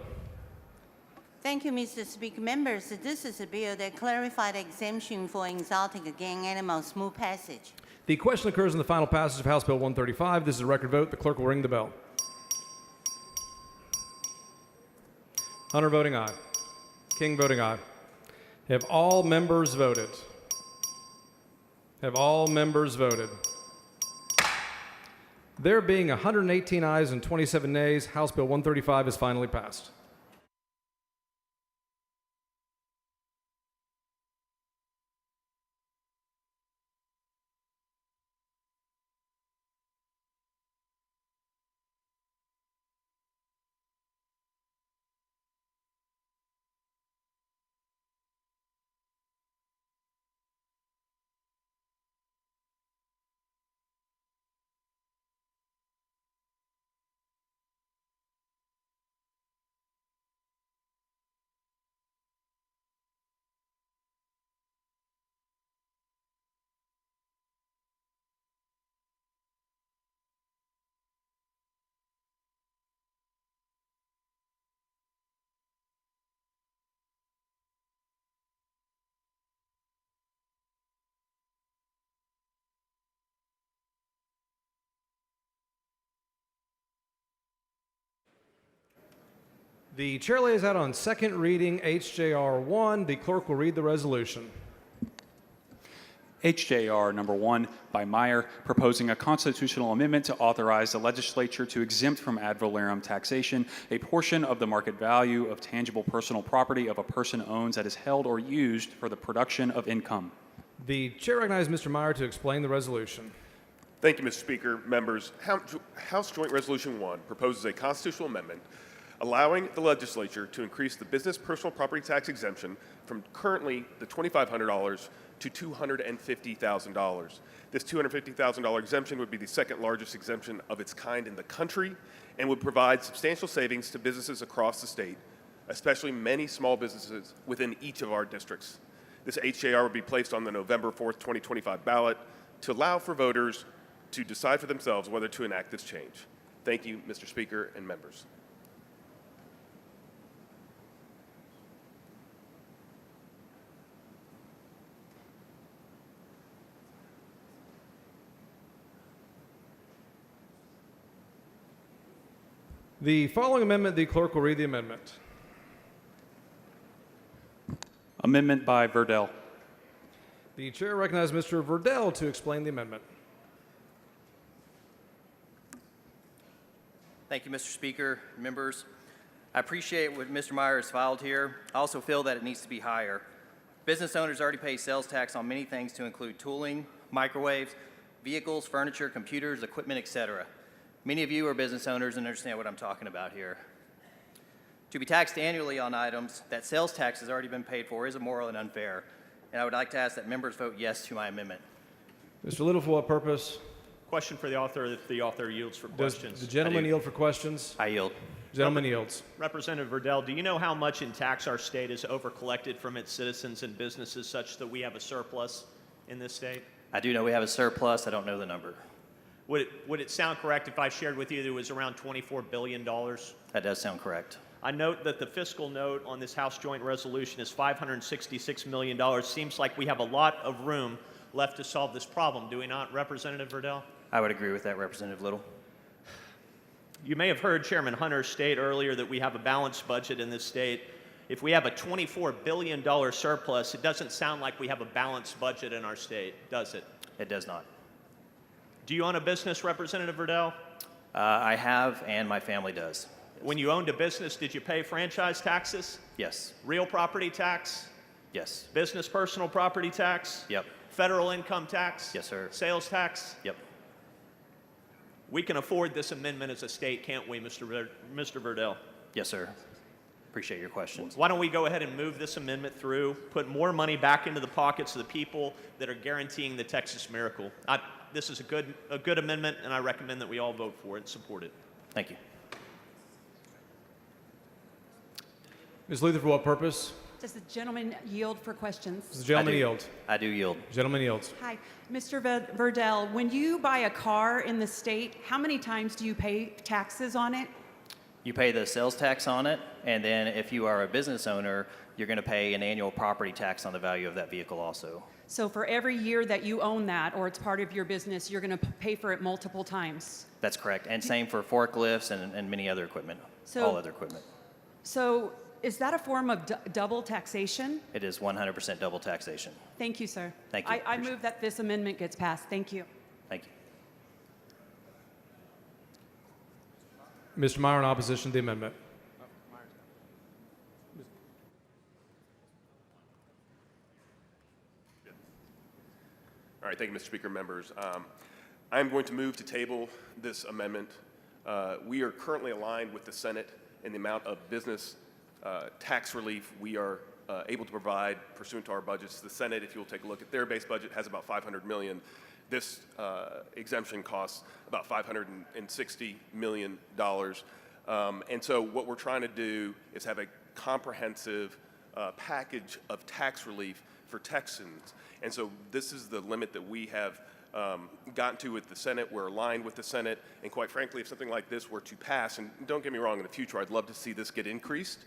Thank you, Mr. Speaker. Members, this is a bill that clarifies the exemption for exotic game animals. Move passage. The question occurs in the final passage of House Bill 135. This is a record vote. The clerk will ring the bell. Hunter voting aye. King voting aye. Have all members voted? Have all members voted? There being 118 ayes and 27 nays, House Bill 135 is finally passed. The chair lays out on second reading HJR 1. The clerk will read the resolution. HJR number 1 by Meyer, proposing a constitutional amendment to authorize the legislature to exempt from ad valorem taxation a portion of the market value of tangible personal property of a person owns that is held or used for the production of income. The chair recognizes Mr. Meyer to explain the resolution. Thank you, Mr. Speaker. Members, House Joint Resolution 1 proposes a constitutional amendment allowing the legislature to increase the business personal property tax exemption from currently the $2,500 to $250,000. This $250,000 exemption would be the second largest exemption of its kind in the country and would provide substantial savings to businesses across the state, especially many small businesses within each of our districts. This HJR would be placed on the November 4th, 2025 ballot to allow for voters to decide for themselves whether to enact this change. Thank you, Mr. Speaker and members. The following amendment, the clerk will read the amendment. Amendment by Verdell. The chair recognizes Mr. Verdell to explain the amendment. Thank you, Mr. Speaker, members. I appreciate what Mr. Meyer has filed here. I also feel that it needs to be higher. Business owners already pay sales tax on many things to include tooling, microwaves, vehicles, furniture, computers, equipment, etc. Many of you are business owners and understand what I'm talking about here. To be taxed annually on items that sales tax has already been paid for is immoral and unfair, and I would like to ask that members vote yes to my amendment. Mr. Little, for what purpose? Question for the author, if the author yields for questions. Does the gentleman yield for questions? I yield. Gentleman yields. Representative Verdell, do you know how much in tax our state has overcollected from its citizens and businesses such that we have a surplus in this state? I do know we have a surplus. I don't know the number. Would it sound correct if I shared with you that it was around $24 billion? That does sound correct. I note that the fiscal note on this House Joint Resolution is $566 million. Seems like we have a lot of room left to solve this problem. Do we not, Representative Verdell? I would agree with that, Representative Little. You may have heard Chairman Hunter state earlier that we have a balanced budget in this state. If we have a $24 billion surplus, it doesn't sound like we have a balanced budget in our state, does it? It does not. Do you own a business, Representative Verdell? I have, and my family does. When you owned a business, did you pay franchise taxes? Yes. Real property tax? Yes. Business personal property tax? Yep. Federal income tax? Yes, sir. Sales tax? Yep. We can afford this amendment as a state, can't we, Mr. Verdell? Yes, sir. Appreciate your questions. Why don't we go ahead and move this amendment through, put more money back into the pockets of the people that are guaranteeing the Texas miracle? This is a good amendment, and I recommend that we all vote for it and support it. Thank you. Ms. Luther, for what purpose? Does the gentleman yield for questions? Does the gentleman yield? I do yield. Gentleman yields. Hi, Mr. Verdell, when you buy a car in the state, how many times do you pay taxes on it? You pay the sales tax on it, and then if you are a business owner, you're going to pay an annual property tax on the value of that vehicle also. So for every year that you own that or it's part of your business, you're going to pay for it multiple times? That's correct. And same for forklifts and many other equipment, all other equipment. So is that a form of double taxation? It is 100% double taxation. Thank you, sir. Thank you. I move that this amendment gets passed. Thank you. Thank you. Mr. Meyer, in opposition to the amendment. All right, thank you, Mr. Speaker, members. I'm going to move to table this amendment. We are currently aligned with the Senate in the amount of business tax relief we are able to provide pursuant to our budgets. The Senate, if you'll take a look at their base budget, has about $500 million. This exemption costs about $560 million. And so what we're trying to do is have a comprehensive package of tax relief for Texans. And so this is the limit that we have gotten to with the Senate. We're aligned with the Senate. And quite frankly, if something like this were to pass, and don't get me wrong, in the future, I'd love to see this get increased,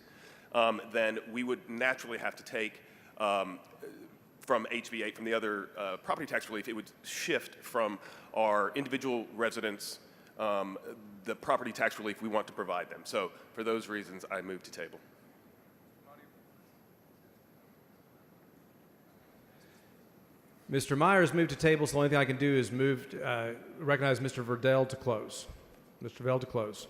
then we would naturally have to take from HB 8, from the other property tax relief, it would shift from our individual residents, the property tax relief we want to provide them. So for those reasons, I move to table. Mr. Myers moved to table, so the only thing I can do is recognize Mr. Verdell to close. Mr. Verdell to close.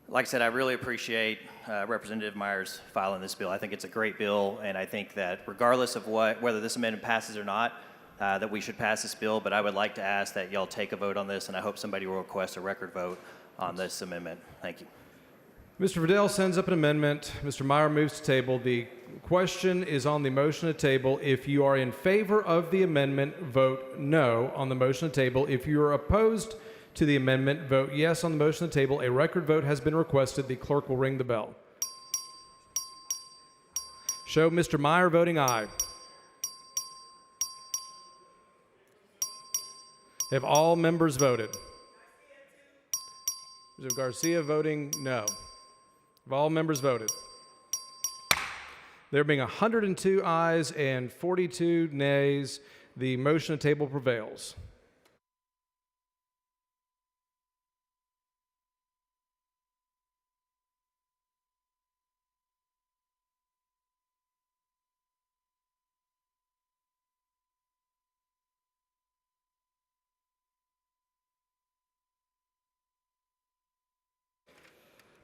Like I said, I really appreciate Representative Myers filing this bill. I think it's a great bill, and I think that regardless of whether this amendment passes or not, that we should pass this bill. But I would like to ask that y'all take a vote on this, and I hope somebody will request a record vote on this amendment. Thank you. Mr. Verdell sends up an amendment. Mr. Meyer moves to table. The question is on the motion to table. If you are in favor of the amendment, vote no on the motion to table. If you are opposed to the amendment, vote yes on the motion to table. A record vote has been requested. The clerk will ring the bell. Show Mr. Meyer voting aye. Have all members voted? Mr. Garcia voting no. Have all members voted? There being 102 ayes and 42 nays, the motion to table prevails.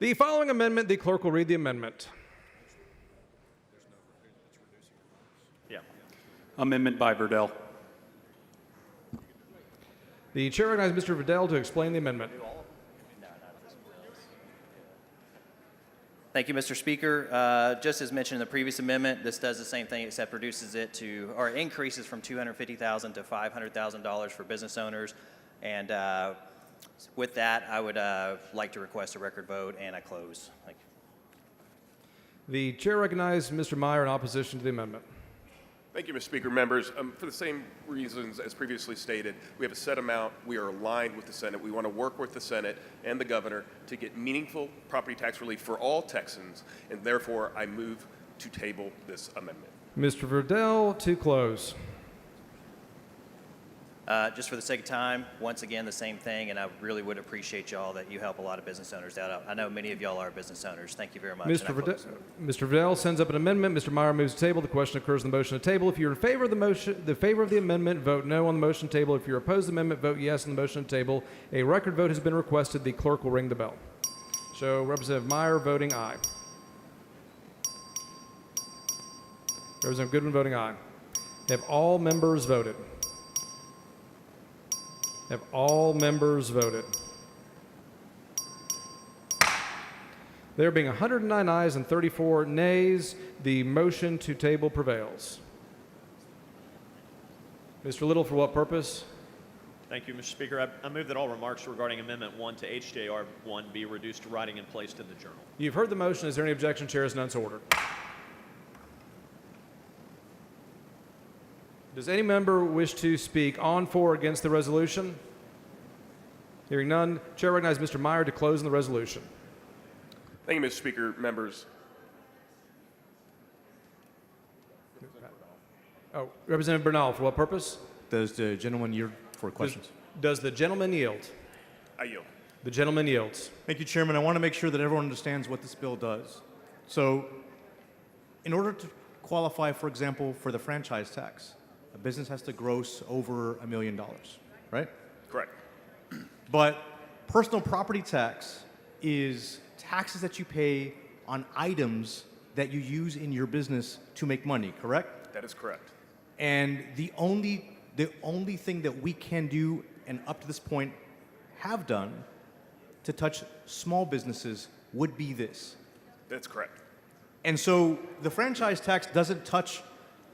The following amendment, the clerk will read the amendment. Yeah. Amendment by Verdell. The chair recognizes Mr. Verdell to explain the amendment. Thank you, Mr. Speaker. Just as mentioned in the previous amendment, this does the same thing except reduces it to, or increases from $250,000 to $500,000 for business owners. And with that, I would like to request a record vote, and I close. Thank you. The chair recognizes Mr. Meyer in opposition to the amendment. Thank you, Mr. Speaker. Members, for the same reasons as previously stated, we have a set amount. We are aligned with the Senate. We want to work with the Senate and the governor to get meaningful property tax relief for all Texans, and therefore I move to table this amendment. Mr. Verdell to close. Just for the sake of time, once again, the same thing, and I really would appreciate y'all that you help a lot of business owners out. I know many of y'all are business owners. Thank you very much. Mr. Vidal sends up an amendment. Mr. Meyer moves to table. The question occurs in the motion to table. If you're in favor of the motion, the amendment, vote no on the motion to table. If you're opposed to the amendment, vote yes on the motion to table. A record vote has been requested. The clerk will ring the bell. Show Representative Meyer voting aye. Representative Goodwin voting aye. Have all members voted? Have all members voted? There being 109 ayes and 34 nays, the motion to table prevails. Mr. Little, for what purpose? Thank you, Mr. Speaker. I move that all remarks regarding Amendment 1 to HJR 1 be reduced to writing and placed in the journal. You've heard the motion. Is there any objection? Chair is none, so ordered. Does any member wish to speak on, for, or against the resolution? Hearing none, Chair recognizes Mr. Meyer to close on the resolution. Thank you, Mr. Speaker. Members. Oh, Representative Bernal, for what purpose? Does the gentleman yield for questions? Does the gentleman yield? I yield. The gentleman yields. Thank you, Chairman. I want to make sure that everyone understands what this bill does. So, in order to qualify, for example, for the franchise tax, a business has to gross over $1 million, right? Correct. But personal property tax is taxes that you pay on items that you use in your business to make money, correct? That is correct. And the only thing that we can do, and up to this point have done, to touch small businesses would be this. That's correct. And so the franchise tax doesn't touch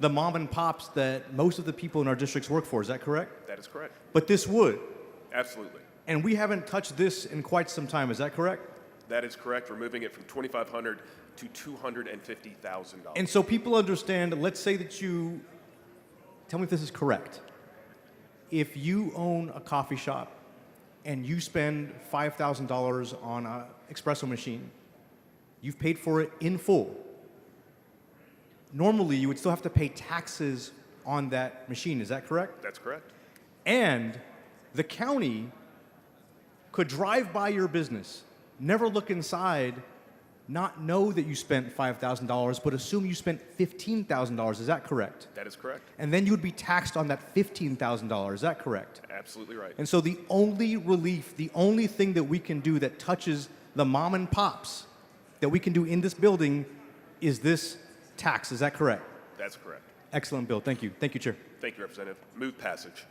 the mom and pops that most of the people in our districts work for. Is that correct? That is correct. But this would. Absolutely. And we haven't touched this in quite some time. Is that correct? That is correct. We're moving it from $2,500 to $250,000. And so people understand, let's say that you, tell me if this is correct. If you own a coffee shop and you spend $5,000 on an espresso machine, you've paid for it in full. Normally, you would still have to pay taxes on that machine. Is that correct? That's correct. And the county could drive by your business, never look inside, not know that you spent $5,000, but assume you spent $15,000. Is that correct? That is correct. And then you would be taxed on that $15,000. Is that correct? Absolutely right. And so the only relief, the only thing that we can do that touches the mom and pops that we can do in this building is this tax. Is that correct? That's correct. Excellent bill. Thank you. Thank you, Chair. Thank you, Representative. Move passage.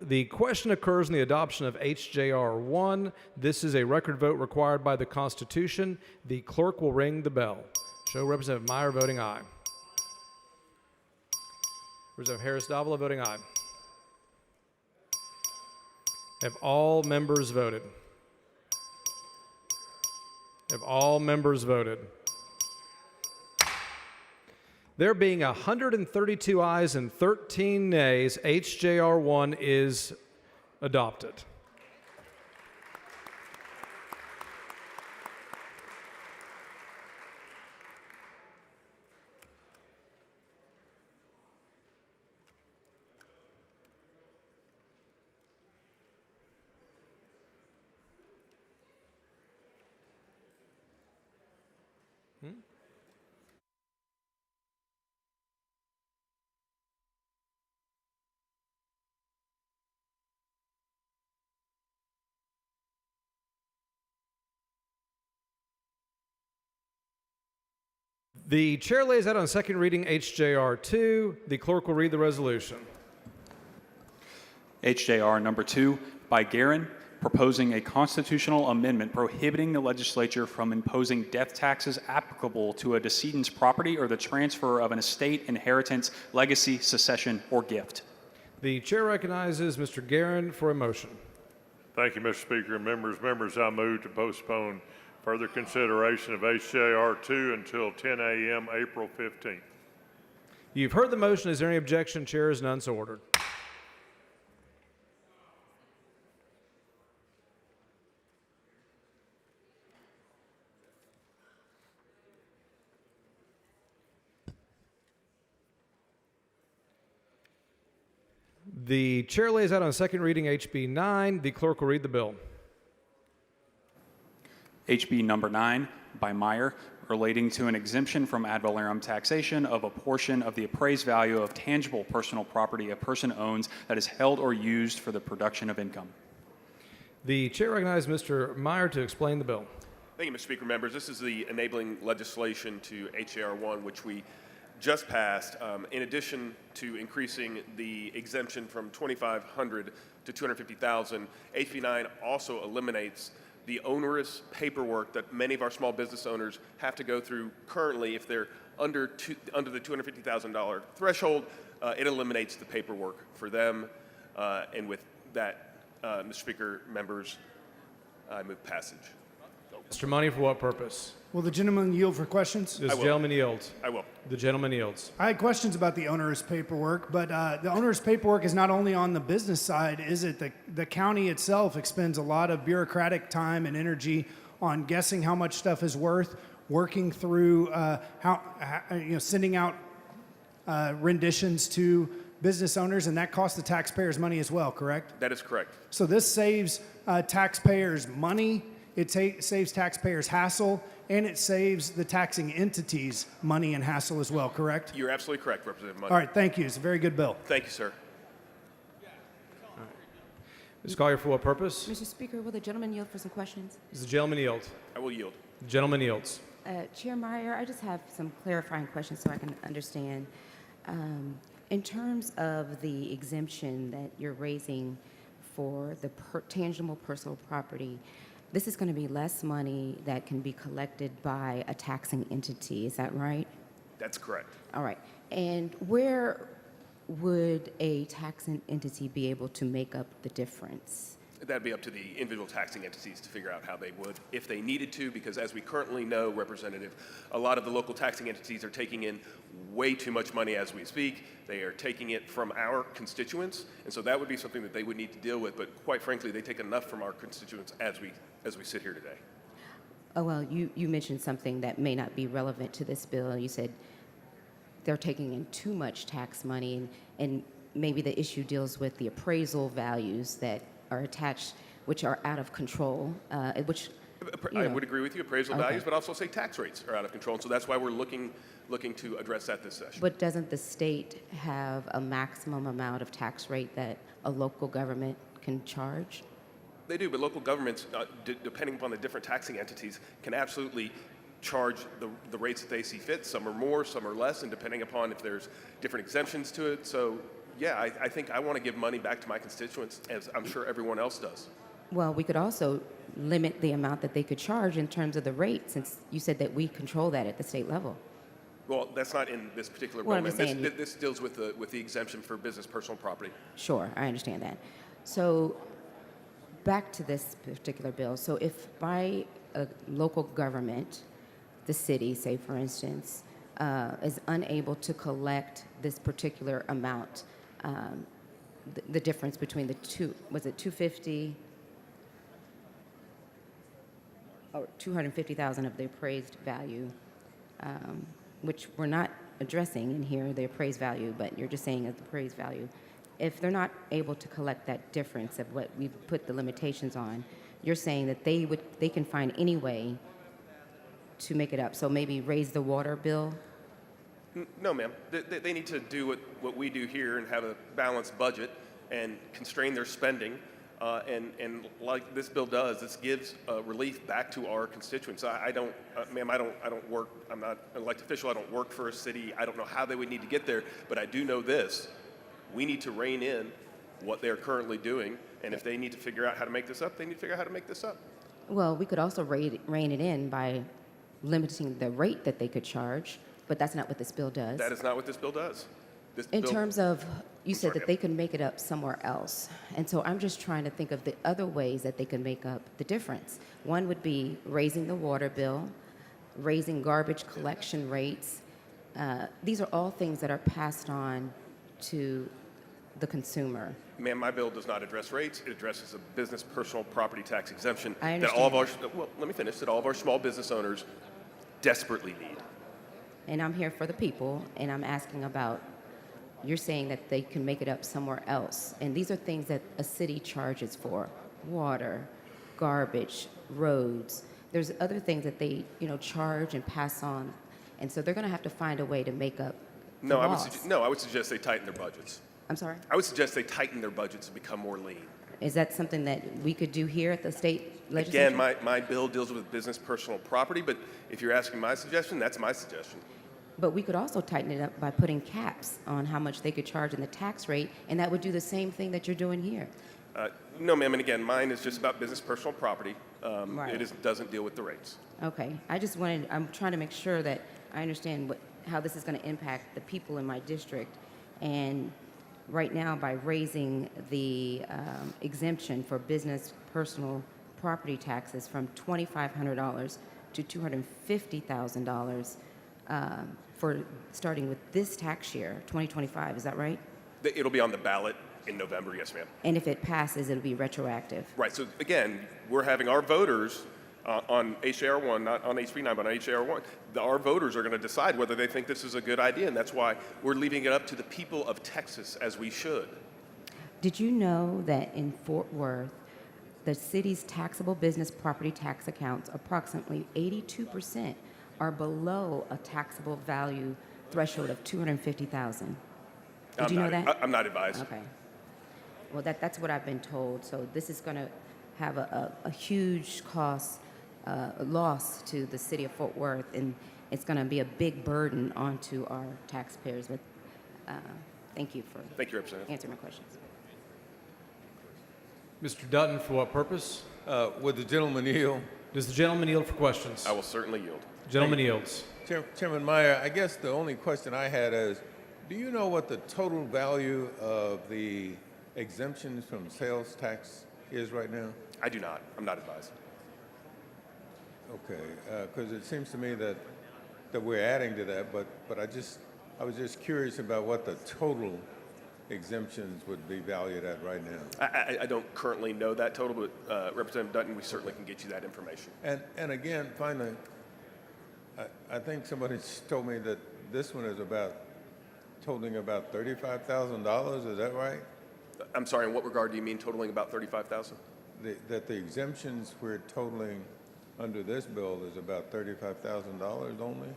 The question occurs in the adoption of HJR 1. This is a record vote required by the Constitution. The clerk will ring the bell. Show Representative Meyer voting aye. Representative Harris Davila voting aye. Have all members voted? Have all members voted? There being 132 ayes and 13 nays, HJR 1 is adopted. The chair lays out on second reading HJR 2. The clerk will read the resolution. HJR number 2 by Guerin, proposing a constitutional amendment prohibiting the legislature from imposing death taxes applicable to a decedent's property or the transfer of an estate, inheritance, legacy, succession, or gift. The chair recognizes Mr. Guerin for a motion. Thank you, Mr. Speaker. Members, I move to postpone further consideration of HJR 2 until 10 a.m. April 15th. You've heard the motion. Is there any objection? Chair is none, so ordered. The chair lays out on second reading HB 9. The clerk will read the bill. HB number 9 by Meyer, relating to an exemption from ad valorem taxation of a portion of the appraised value of tangible personal property a person owns that is held or used for the production of income. The chair recognizes Mr. Meyer to explain the bill. Thank you, Mr. Speaker. Members, this is the enabling legislation to H.R. 1, which we just passed. In addition to increasing the exemption from $2,500 to $250,000, HB 9 also eliminates the onerous paperwork that many of our small business owners have to go through currently if they're under the $250,000 threshold. It eliminates the paperwork for them. And with that, Mr. Speaker, members, I move passage. Mr. Money, for what purpose? Will the gentleman yield for questions? This gentleman yields. I will. The gentleman yields. I had questions about the onerous paperwork, but the onerous paperwork is not only on the business side, is it? The county itself expends a lot of bureaucratic time and energy on guessing how much stuff is worth, working through sending out renditions to business owners, and that costs the taxpayers money as well, correct? That is correct. So this saves taxpayers money, it saves taxpayers hassle, and it saves the taxing entities money and hassle as well, correct? You're absolutely correct, Representative Money. All right, thank you. It's a very good bill. Thank you, sir. Ms. Collier, for what purpose? Mr. Speaker, will the gentleman yield for some questions? Does the gentleman yield? I will yield. The gentleman yields. Chair Meyer, I just have some clarifying questions so I can understand. In terms of the exemption that you're raising for the tangible personal property, this is going to be less money that can be collected by a taxing entity. Is that right? That's correct. All right. And where would a taxing entity be able to make up the difference? That'd be up to the individual taxing entities to figure out how they would, if they needed to, because as we currently know, Representative, a lot of the local taxing entities are taking in way too much money as we speak. They are taking it from our constituents, and so that would be something that they would need to deal with, but quite frankly, they take enough from our constituents as we sit here today. Oh, well, you mentioned something that may not be relevant to this bill. You said they're taking in too much tax money, and maybe the issue deals with the appraisal values that are attached, which are out of control, I would agree with you, appraisal values, but also say tax rates are out of control, and so that's why we're looking to address that this session. But doesn't the state have a maximum amount of tax rate that a local government can charge? They do, but local governments, depending upon the different taxing entities, can absolutely charge the rates that they see fit. Some are more, some are less, and depending upon if there's different exemptions to it. So, yeah, I think I want to give money back to my constituents, as I'm sure everyone else does. Well, we could also limit the amount that they could charge in terms of the rate, since you said that we control that at the state level. Well, that's not in this particular Well, bill. I'm just saying This deals with the exemption for business personal property. Sure, I understand that. So back to this particular bill. So if by a local government, the city, say for instance, is unable to collect this particular amount, the difference between the two, was it 250 or 250,000 of the appraised value, which we're not addressing in here, the appraised value, but you're just saying as the appraised value. If they're not able to collect that difference of what we've put the limitations on, you're saying that they can find any way to make it up. So maybe raise the water bill. No, ma'am. They need to do what we do here and have a balanced budget and constrain their spending. And like this bill does, this gives relief back to our constituents. Ma'am, I don't work. I'm not an elected official. I don't work for a city. I don't know how they would need to get there, but I do know this: we need to rein in what they're currently doing. And if they need to figure out how to make this up, they need to figure out how to make this up. Well, we could also rein it in by limiting the rate that they could charge, but that's not what this bill does. That is not what this bill does. In terms of, you said that they can make it up somewhere else. And so I'm just trying to think of the other ways that they can make up the difference. One would be raising the water bill, raising garbage collection rates, These are all things that are passed on to the consumer. Ma'am, my bill does not address rates. It addresses a business personal property tax exemption I that all of our, understand. well, let me finish, that all of our small business owners desperately need. And I'm here for the people, and I'm asking about, you're saying that they can make it up somewhere else. And these are things that a city charges for: water, garbage, roads. There's other things that they, charge and pass on. And so they're going to have to find a way to make up the No, loss. I would suggest they tighten their budgets. I'm sorry? I would suggest they tighten their budgets and become more lean. Is that something that we could do here at the state legislature? Again, my bill deals with business personal property, but if you're asking my suggestion, that's my suggestion. But we could also tighten it up by putting caps on how much they could charge in the tax rate, and that would do the same thing that you're doing here. No, ma'am, and again, mine is just about business personal property. Right. Doesn't deal with the rates. Okay, I'm trying to make sure that I understand how this is going to impact the people in my district. And right now, by raising the exemption for business personal property taxes from $2,500 to $250,000 for starting with this tax year, 2025, is that right? It'll be on the ballot in November, yes, ma'am. And if it passes, it'll be retroactive. Right, so again, we're having our voters on HJR 1, not on HB 9, but on HJR 1, our voters are going to decide whether they think this is a good idea, and that's why we're leaving it up to the people of Texas, as we should. Did you know that in Fort Worth, the city's taxable business property tax accounts, approximately 82%, are below a taxable value threshold of $250,000? Did you know that? I'm not advised. Okay. Well, that's what I've been told. So this is going to have a huge loss to the city of Fort Worth, and it's going to be a big burden onto our taxpayers. But thank you for Representative. answering my questions. Mr. Dutton, for what purpose? Would the gentleman yield? Does the gentleman yield for questions? I will certainly yield. Gentleman yields. Chairman Meyer, I guess the only question I had is, do you know what the total value of the exemptions from sales tax is right now? I do not. I'm not advised. Okay, because it seems to me that we're adding to that, but I was just curious about what the total exemptions would be valued at right now. I don't currently know that total, but Representative Dutton, we certainly can get you that information. And again, finally, I think somebody told me that this one is totaling about $35,000. Is that right? I'm sorry, in what regard do you mean totaling about $35,000? That the exemptions we're totaling under this bill is about $35,000 only?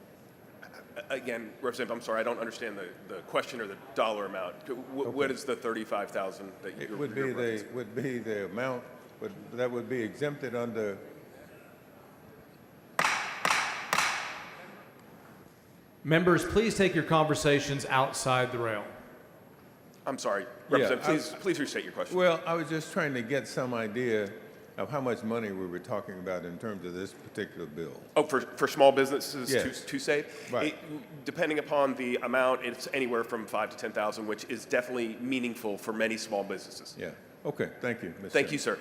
Again, Representative, I'm sorry, I don't understand the question or the dollar amount. What is the $35,000 that you're would be the amount that would be exempted under. Members, please take your conversations outside the rail. I'm sorry, Representative, please restate your question. Well, I was just trying to get some idea of how much money we were talking about in terms of this particular bill. Oh, for small businesses Yes. to save? Right. Depending upon the amount, it's anywhere from $5,000 to $10,000, which is definitely meaningful for many small businesses. Yeah. Okay. Thank you, Mr. Thank you, sir.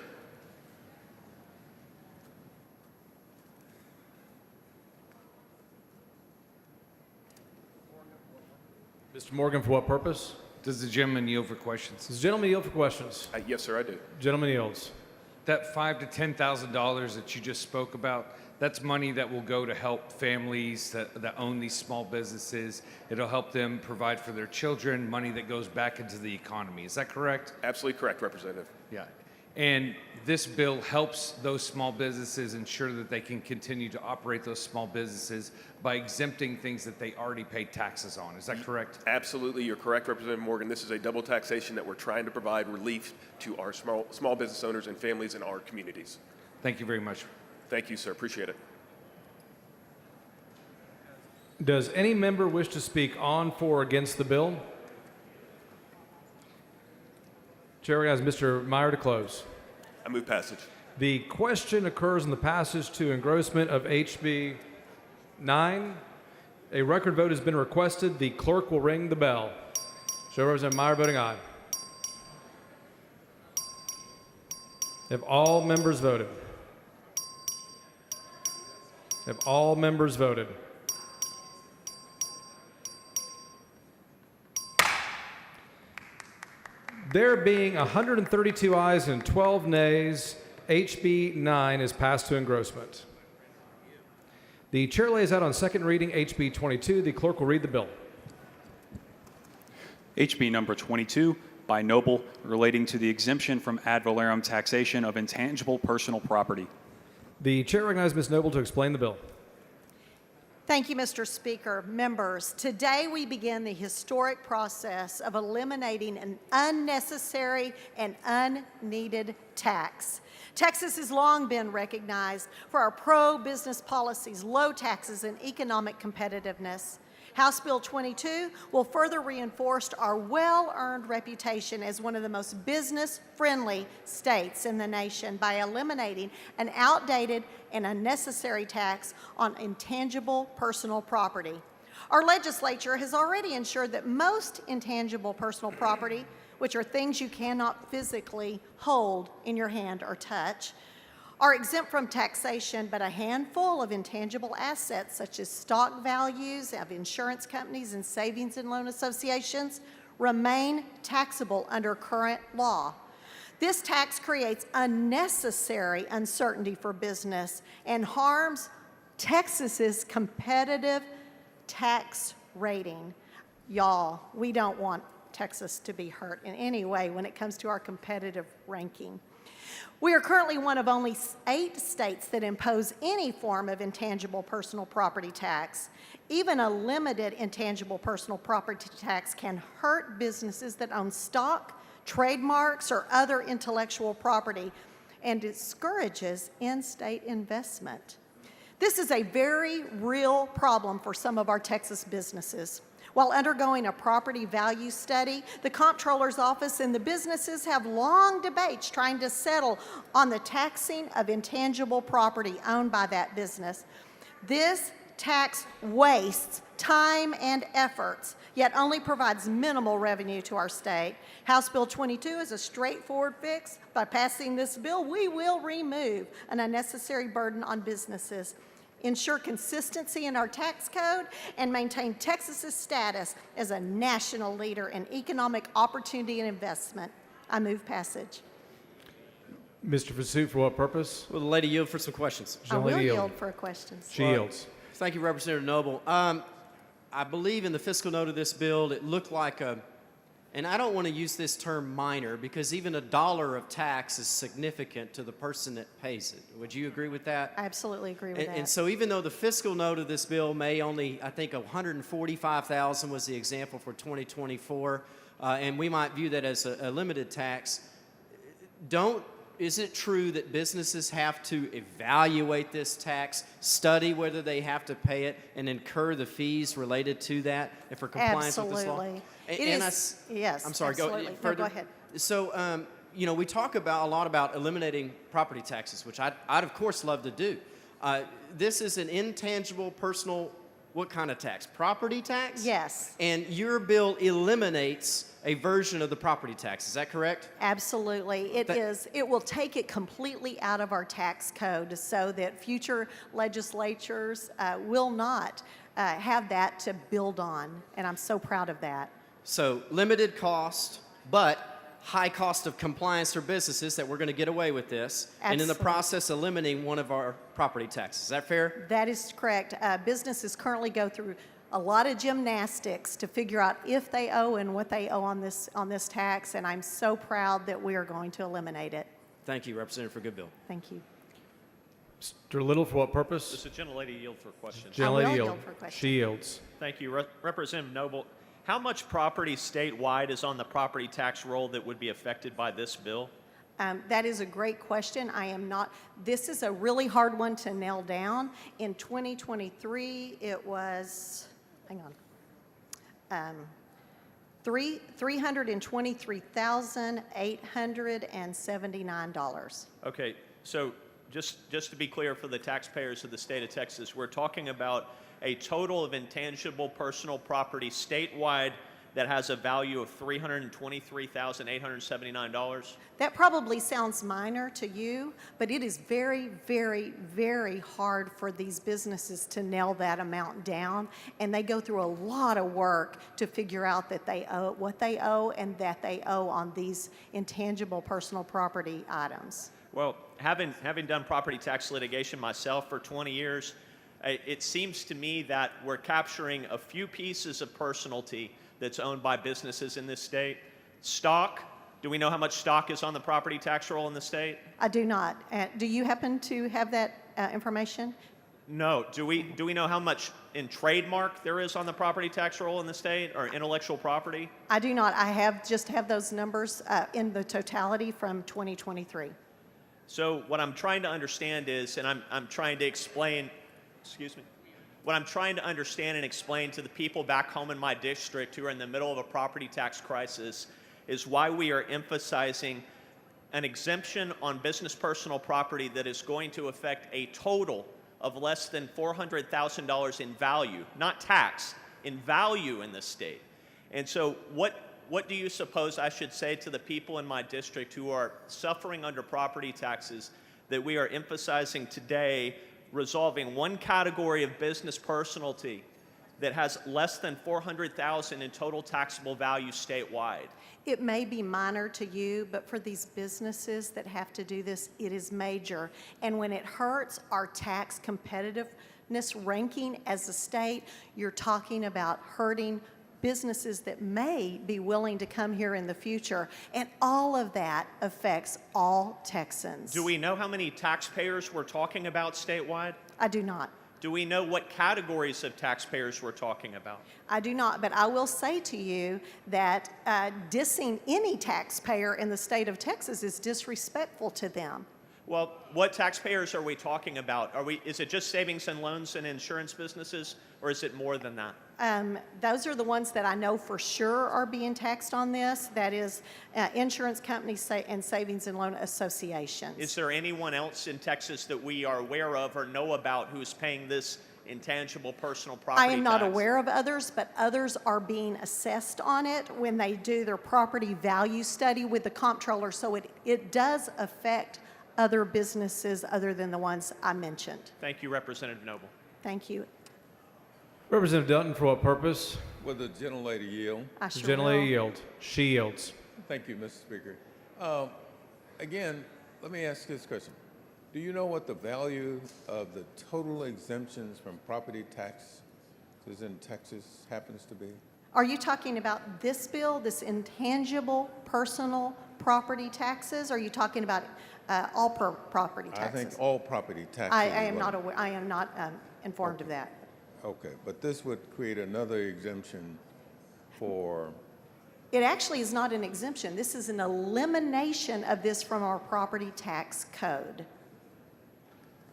Mr. Morgan, for what purpose? Does the gentleman yield for questions? Does the gentleman yield for questions? Yes, sir, I do. Gentleman yields. That $5,000 to $10,000 that you just spoke about, that's money that will go to help families that own these small businesses. It'll help them provide for their children, money that goes back into the economy. Is that correct? Absolutely correct, Representative. Yeah. And this bill helps those small businesses ensure that they can continue to operate those small businesses by exempting things that they already pay taxes on. Is that correct? Absolutely, you're correct, Representative Morgan. This is a double taxation that we're trying to provide relief to our small business owners and families in our communities. Thank you very much. Thank you, sir. Appreciate it. Does any member wish to speak on, for, or against the bill? Chair recognizes Mr. Meyer to close. I move passage. The question occurs in the passage to engrossment of HB 9. A record vote has been requested. The clerk will ring the bell. Show Representative Meyer voting aye. Have all members voted? Have all members voted? There being 132 ayes and 12 nays, HB 9 is passed to engrossment. The chair lays out on second reading HB 22. The clerk will read the bill. HB number 22 by Noble, relating to the exemption from ad valorem taxation of intangible personal property. The chair recognizes Ms. Noble to explain the bill. Thank you, Mr. Speaker. Members, today we begin the historic process of eliminating an unnecessary and unneeded tax. Texas has long been recognized for our pro-business policies, low taxes, and economic competitiveness. House Bill 22 will further reinforce our well-earned reputation as one of the most business-friendly states in the nation by eliminating an outdated and unnecessary tax on intangible personal property. Our legislature has already ensured that most intangible personal property, which are things you cannot physically hold in your hand or touch, are exempt from taxation, but a handful of intangible assets, such as stock values of insurance companies and savings and loan associations, remain taxable under current law. This tax creates unnecessary uncertainty for business and harms Texas's competitive tax rating. Y'all, we don't want Texas to be hurt in any way when it comes to our competitive ranking. We are currently one of only 8 states that impose any form of intangible personal property tax. Even a limited intangible personal property tax can hurt businesses that own stock, trademarks, or other intellectual property and discourages in-state investment. This is a very real problem for some of our Texas businesses. While undergoing a property value study, the Comptroller's Office and the businesses have long debates trying to settle on the taxing of intangible property owned by that business. This tax wastes time and efforts, yet only provides minimal revenue to our state. House Bill 22 is a straightforward fix. By passing this bill, we will remove an unnecessary burden on businesses, ensure consistency in our tax code, and maintain Texas's status as a national leader in economic opportunity and investment. I move passage. Mr. Pursuit, for what purpose? Will the lady yield for some questions? I will yield for questions. She yields. Thank you, Representative Noble. I believe in the fiscal note of this bill, it looked like and I don't want to use this term minor, because even $1 of tax is significant to the person that pays it. Would you agree with that? I absolutely agree with that. And so even though the fiscal note of this bill may only, I think 145,000 was the example for 2024, and we might view that as a limited tax, is it true that businesses have to evaluate this tax, study whether they have to pay it, and incur the fees related to that and for compliance with this law? Absolutely. Yes. I'm sorry. Absolutely. Go further. No, go ahead. So, we talk a lot about eliminating property taxes, which I'd of course love to do. This is an intangible personal, what kind of tax? Property tax? Yes. And your bill eliminates a version of the property tax. Is that correct? Absolutely. It will take it completely out of our tax code so that future legislatures will not have that to build on. And I'm so proud of that. So limited cost, but high cost of compliance for businesses that we're going to get away with this. And in the Absolutely. process, eliminating one of our property taxes. Is that fair? That is correct. Businesses currently go through a lot of gymnastics to figure out if they owe and what they owe on this tax, and I'm so proud that we are going to eliminate it. Thank you, Representative, for a good bill. Thank you. Mr. Little, for what purpose? Does the gentlelady yield for questions? Gentlelady yield for questions. She yields. Thank you. Representative Noble, how much property statewide is on the property tax roll that would be affected by this bill? That is a great question. This is a really hard one to nail down. In 2023, it was, $323,879. Okay, so just to be clear for the taxpayers of the state of Texas, we're talking about a total of intangible personal property statewide that has a value of $323,879? That probably sounds minor to you, but it is very, very, very hard for these businesses to nail that amount down, and they go through a lot of work to figure out that they owe what they owe and that they owe on these intangible personal property items. Well, having done property tax litigation myself for 20 years, it seems to me that we're capturing a few pieces of personalty that's owned by businesses in this state. Stock. Do we know how much stock is on the property tax roll in the state? I do not. Do you happen to have that information? No. Do we know how much in trademark there is on the property tax roll in the state, or intellectual property? I do not. I just have those numbers in the totality from 2023. So what I'm trying to understand is, and I'm trying to explain, excuse me, what I'm trying to understand and explain to the people back home in my district who are in the middle of a property tax crisis is why we are emphasizing an exemption on business personal property that is going to affect a total of less than $400,000 in value, not tax, in value in the state. And so what do you suppose I should say to the people in my district who are suffering under property taxes that we are emphasizing today, resolving one category of business personalty that has less than $400,000 in total taxable value statewide? It may be minor to you, but for these businesses that have to do this, it is major. And when it hurts our tax competitiveness ranking as a state, you're talking about hurting businesses that may be willing to come here in the future. And all of that affects all Texans. Do we know how many taxpayers we're talking about statewide? I do not. Do we know what categories of taxpayers we're talking about? I do not, but I will say to you that dissing any taxpayer in the state of Texas is disrespectful to them. Well, what taxpayers are we talking about? Is it just savings and loans and insurance businesses, or is it more than that? Those are the ones that I know for sure are being taxed on this. That is insurance companies and savings and loan associations. Is there anyone else in Texas that we are aware of or know about who is paying this intangible personal property I am not tax? aware of others, but others are being assessed on it when they do their property value study with the comptroller. So it does affect other businesses other than the ones I mentioned. Thank you, Representative Noble. Thank you. Representative Dutton, for what purpose? Will the gentlelady yield? I sure Gentlelady will. yield. She yields. Thank you, Mr. Speaker. Again, let me ask this question. Do you know what the value of the total exemptions from property taxes in Texas happens to be? Are you talking about this bill, this intangible personal property taxes? Or are you talking about all property taxes? I think all property taxes. I am not aware. I am not informed of that. Okay, but this would create another exemption for... It actually is not an exemption. This is an elimination of this from our property tax code.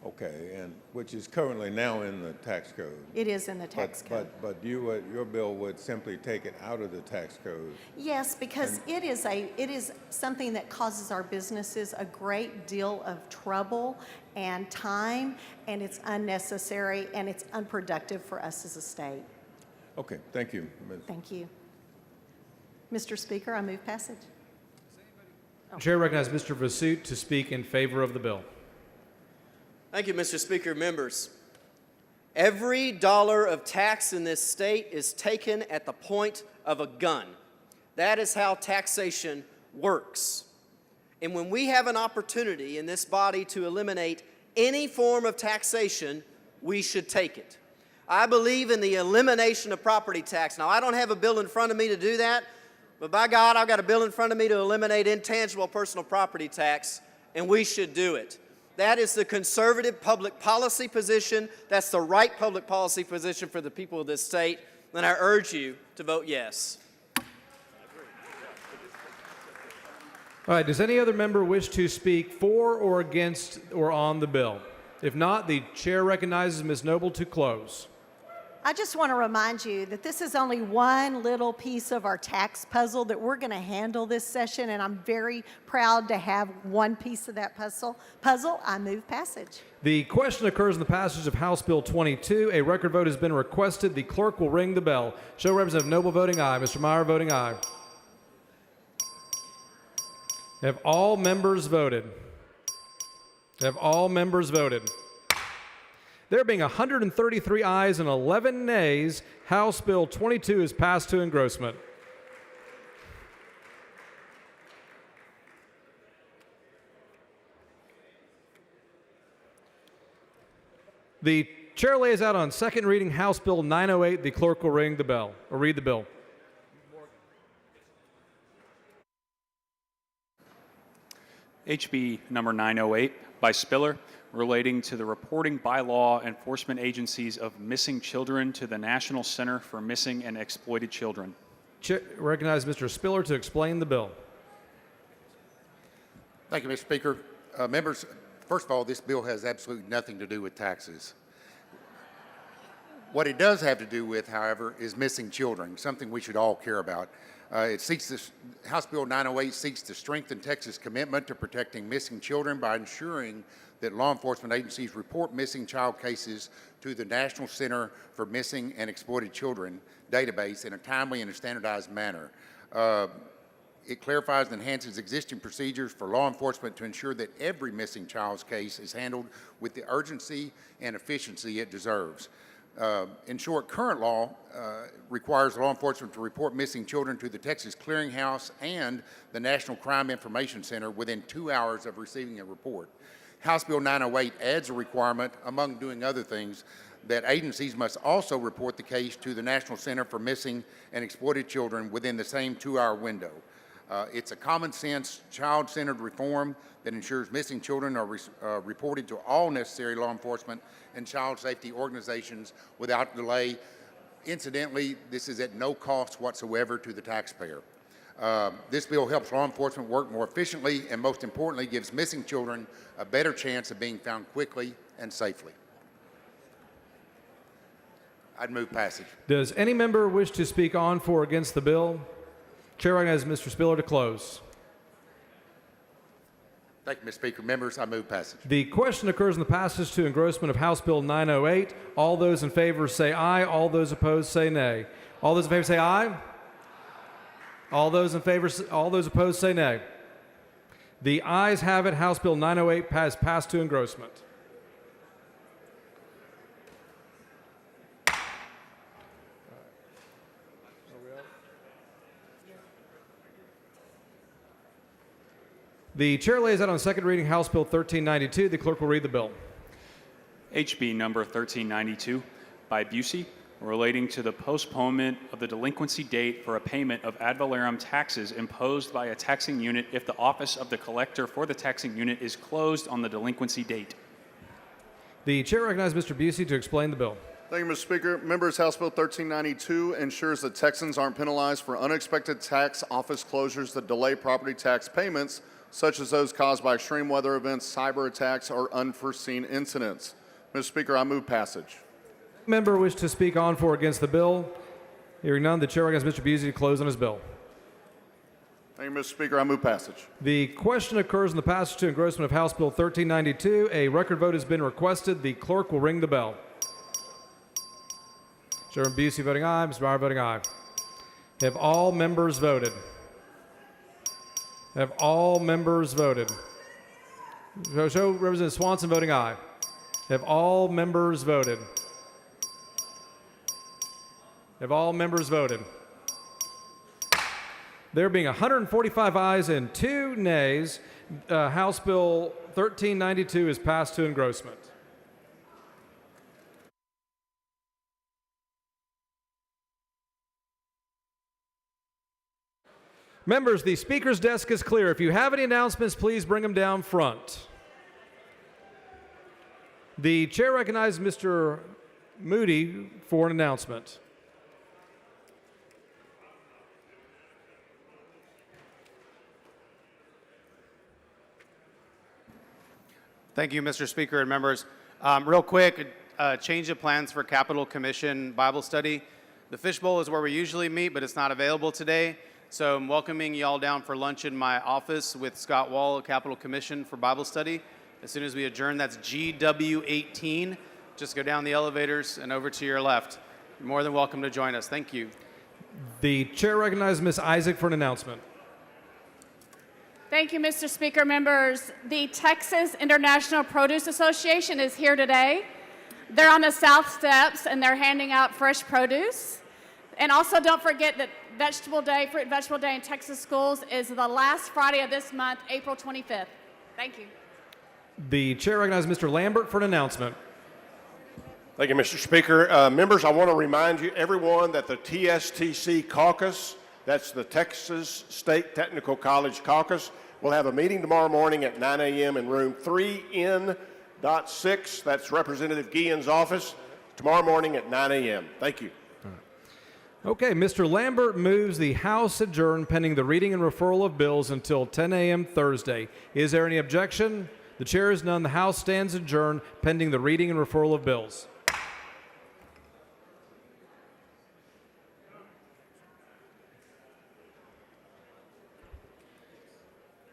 Okay, and which is currently now in the tax code. It is in the tax code. But your bill would simply take it out of the tax code. Yes, because it is something that causes our businesses a great deal of trouble and time, and it's unnecessary and it's unproductive for us as a state. Okay, thank you, Ms. Thank you. Mr. Speaker, I move passage. The chair recognizes Mr. Vasut to speak in favor of the bill. Thank you, Mr. Speaker. Members, every dollar of tax in this state is taken at the point of a gun. That is how taxation works. And when we have an opportunity in this body to eliminate any form of taxation, we should take it. I believe in the elimination of property tax. Now, I don't have a bill in front of me to do that, but by God, I've got a bill in front of me to eliminate intangible personal property tax, and we should do it. That is the conservative public policy position. That's the right public policy position for the people of this state. And I urge you to vote yes. All right, does any other member wish to speak for or against or on the bill? If not, the chair recognizes Ms. Noble to close. I just want to remind you that this is only one little piece of our tax puzzle that we're going to handle this session, and I'm very proud to have one piece of that puzzle. I move passage. The question occurs in the passage of House Bill 22. A record vote has been requested. The clerk will ring the bell. Show Representative Noble voting aye. Mr. Meyer voting aye. Have all members voted? Have all members voted? There being 133 ayes and 11 nays, House Bill 22 is passed to engrossment. The chair lays out on second reading House Bill 908. The clerk will ring the bell, or read the bill. HB number 908 by Spiller, relating to the reporting by law enforcement agencies of missing children to the National Center for Missing and Exploited Children. Recognize Mr. Spiller to explain the bill. Thank you, Mr. Speaker. Members, first of all, this bill has absolutely nothing to do with taxes. What it does have to do with, however, is missing children, something we should all care about. House Bill 908 seeks to strengthen Texas' commitment to protecting missing children by ensuring that law enforcement agencies report missing child cases to the National Center for Missing and Exploited Children database in a timely and a standardized manner. It clarifies and enhances existing procedures for law enforcement to ensure that every missing child's case is handled with the urgency and efficiency it deserves. In short, current law requires law enforcement to report missing children to the Texas Clearinghouse and the National Crime Information Center within 2 hours of receiving a report. House Bill 908 adds a requirement, among doing other things, that agencies must also report the case to the National Center for Missing and Exploited Children within the same 2-hour window. It's a common-sense, child-centered reform that ensures missing children are reported to all necessary law enforcement and child safety organizations without delay. Incidentally, this is at no cost whatsoever to the taxpayer. This bill helps law enforcement work more efficiently and, most importantly, gives missing children a better chance of being found quickly and safely. I'd move passage. Does any member wish to speak on, for, or against the bill? Chair recognizes Mr. Spiller to close. Thank you, Mr. Speaker. Members, I move passage. The question occurs in the passage to engrossment of House Bill 908. All those in favor say aye. All those opposed say nay. All those in favor say aye. All those opposed say nay. The ayes have it. House Bill 908 has passed to engrossment. The chair lays out on second reading House Bill 1392. The clerk will read the bill. HB number 1392 by Busey, relating to the postponement of the delinquency date for a payment of ad valorem taxes imposed by a taxing unit if the office of the collector for the taxing unit is closed on the delinquency date. The chair recognizes Mr. Busey to explain the bill. Thank you, Mr. Speaker. Members, House Bill 1392 ensures that Texans aren't penalized for unexpected tax office closures that delay property tax payments, such as those caused by extreme weather events, cyber attacks, or unforeseen incidents. Mr. Speaker, I move passage. Member wish to speak on, for, or against the bill? Hearing none, the chair recognizes Mr. Busey to close on his bill. Thank you, Mr. Speaker. I move passage. The question occurs in the passage to engrossment of House Bill 1392. A record vote has been requested. The clerk will ring the bell. Chairman Busey voting aye. Mr. Meyer voting aye. Have all members voted? Have all members voted? Show Representative Swanson voting aye. Have all members voted? Have all members voted? There being 145 ayes and 2 nays, House Bill 1392 is passed to engrossment. Members, the Speaker's desk is clear. If you have any announcements, please bring them down front. The chair recognizes Mr. Moody for an announcement. Thank you, Mr. Speaker and members. Real quick, change of plans for Capital Commission Bible study. The Fishbowl is where we usually meet, but it's not available today. So I'm welcoming y'all down for lunch in my office with Scott Wall at Capital Commission for Bible study. As soon as we adjourn, that's GW18. Just go down the elevators and over to your left. You're more than welcome to join us. Thank you. The chair recognizes Ms. Isaac for an announcement. Thank you, Mr. Speaker. Members, the Texas International Produce Association is here today. They're on the South Steps, and they're handing out fresh produce. And also, don't forget that Fruit and Vegetable Day in Texas schools is the last Friday of this month, April 25th. Thank you. The chair recognizes Mr. Lambert for an announcement. Thank you, Mr. Speaker. Members, I want to remind you, everyone, that the TSTC caucus, that's the Texas State Technical College caucus, will have a meeting tomorrow morning at 9 a.m. in room 3N.6. That's Representative Guillen's office, tomorrow morning at 9 a.m. Thank you. Okay, Mr. Lambert moves the House adjourn pending the reading and referral of bills until 10 a.m. Thursday. Is there any objection? The chair is none. The House stands adjourned pending the reading and referral of bills.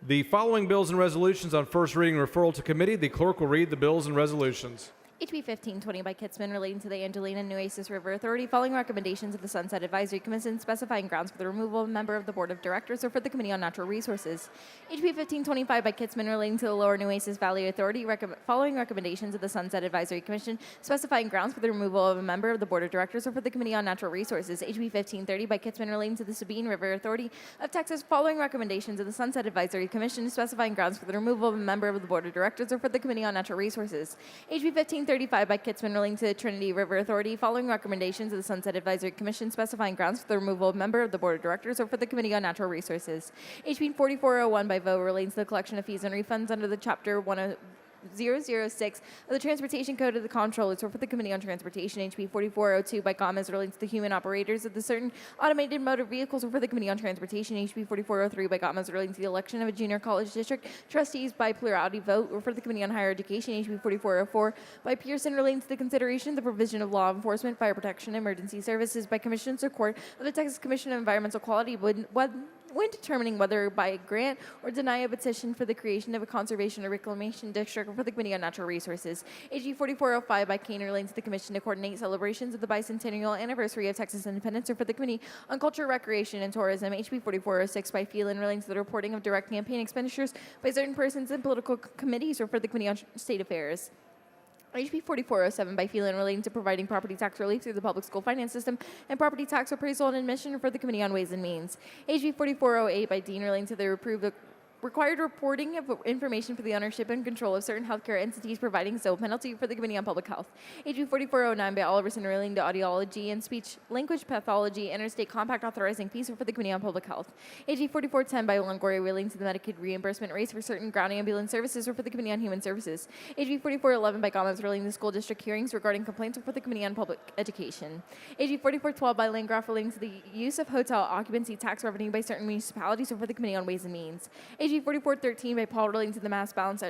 The following bills and resolutions on first reading and referral to committee. The clerk will read the bills and resolutions. HB 1520 by Kitzman relating to the Angelina Nueces River Authority, following recommendations of the Sunset Advisory Commission, specifying grounds for the removal of a member of the Board of Directors or for the Committee on Natural Resources. HB 1525 by Kitzman relating to the Lower Nueces Valley Authority, following recommendations of the Sunset Advisory Commission, specifying grounds for the removal of a member of the Board of Directors or for the Committee on Natural Resources. HB 1530 by Kitzman relating to the Sabine River Authority of Texas, following recommendations of the Sunset Advisory Commission, specifying grounds for the removal of a member of the Board of Directors or for the Committee on Natural Resources. HB 1535 by Kitzman relating to the Trinity River Authority, following recommendations of the Sunset Advisory Commission, specifying grounds for the removal of a member of the Board of Directors or for the Committee on Natural Resources. HB 4401 by Voe relating to the collection of fees and refunds under the Chapter 006 of the Transportation Code of the Comptrollers or for the Committee on Transportation. HB 4402 by Gomez relating to the human operators of the certain automated motor vehicles or for the Committee on Transportation. HB 4403 by Gomez relating to the election of a junior college district trustees by plurality vote or for the Committee on Higher Education. HB 4404 by Pearson relating to the consideration of the provision of law enforcement, fire protection, and emergency services by Commissioners of Court of the Texas Commission on Environmental Quality when determining whether by grant or deny a petition for the creation of a conservation or reclamation district or for the Committee on Natural Resources. HG 4405 by Kane relating to the Commission to coordinate celebrations of the bicentennial anniversary of Texas independence or for the Committee on Culture, Recreation, and Tourism. HB 4406 by Phelan relating to the reporting of direct campaign expenditures by certain persons and political committees or for the Committee on State Affairs. HB 4407 by Phelan relating to providing property tax relief through the public school finance system and property tax appraisal and admission for the Committee on Ways and Means. HB 4408 by Dean relating to the required reporting of information for the ownership and control of certain healthcare entities providing civil penalty for the Committee on Public Health. HB 4409 by Oliverson relating to audiology and speech language pathology, interstate compact authorizing fees for the Committee on Public Health. HB 4410 by Longoria relating to the Medicaid reimbursement rates for certain ground ambulance services or for the Committee on Human Services. HB 4411 by Gomez relating to school district hearings regarding complaints for the Committee on Public Education. HB 4412 by Landgraf relating to the use of hotel occupancy tax revenue by certain municipalities or for the Committee on Ways and Means. HB 4413 by Paul relating to the mass balance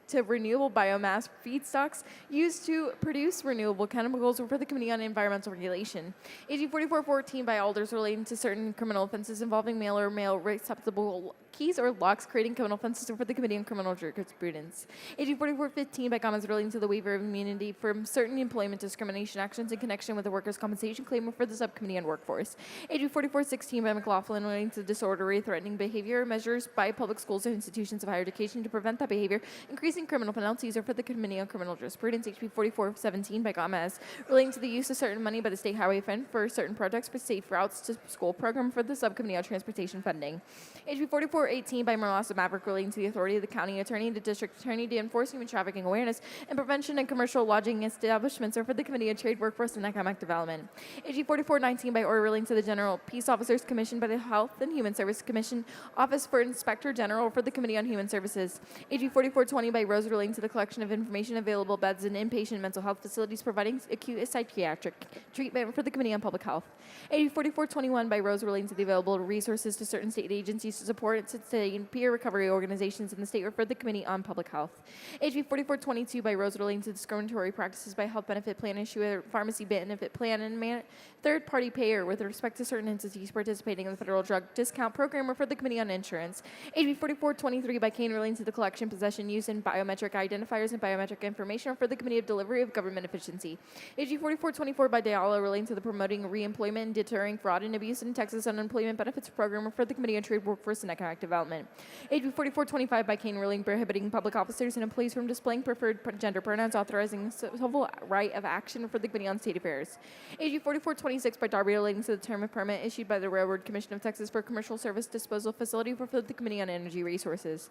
to renewable biomass feedstocks used to produce renewable chemicals or for the Committee on Environmental Regulation. HB 4414 by Alders relating to certain criminal offenses involving mail or mail receptacle keys or locks creating criminal offenses or for the Committee on Criminal Jurisprudence. HB 4415 by Gomez relating to the waiver of immunity from certain employment discrimination actions in connection with a workers' compensation claim or for the Subcommittee on Workforce. HB 4416 by McLaughlin relating to disorderly threatening behavior measures by public schools or institutions of higher education to prevent that behavior, increasing criminal penalties or for the Committee on Criminal Jurisprudence. HB 4417 by Gomez relating to the use of certain money by the State Highway Fund for certain projects for safe routes to school program for the Subcommittee on Transportation Funding. HB 4418 by Marlasa Maverick relating to the authority of the county attorney and the district attorney to enforce human trafficking awareness and prevention in commercial lodging establishments or for the Committee on Trade, Workforce, and Economic Development. HB 4419 by order relating to the General Peace Officers Commission by the Health and Human Services Commission Office for Inspector General for the Committee on Human Services. HB 4420 by Rose relating to the collection of information available beds in inpatient mental health facilities providing acute psychiatric treatment for the Committee on Public Health. HB 4421 by Rose relating to the available resources to certain state agencies to support sustain peer recovery organizations in the state, referred to the Committee on Public Health. HB 4422 by Rose relating to discriminatory practices by health benefit plan issuer, pharmacy benefit plan, and third-party payer with respect to certain entities participating in the federal drug discount program, referred to the Committee on Insurance. HB 4423 by Kane relating to the collection, possession, use, and biometric identifiers and biometric information, referred to the Committee of Delivery of Government Efficiency. HB 4424 by Diallo relating to the promoting reemployment and deterring fraud and abuse in Texas unemployment benefits program, referred to the Committee on Trade, Workforce, and Economic Development. HB 4425 by Kane relating prohibiting public officers and employees from displaying preferred gender pronouns, authorizing civil right of action, for the Committee on State Affairs. HB 4426 by Darby relating to the term of permit issued by the Railroad Commission of Texas for a commercial service disposal facility, for the Committee on Energy Resources.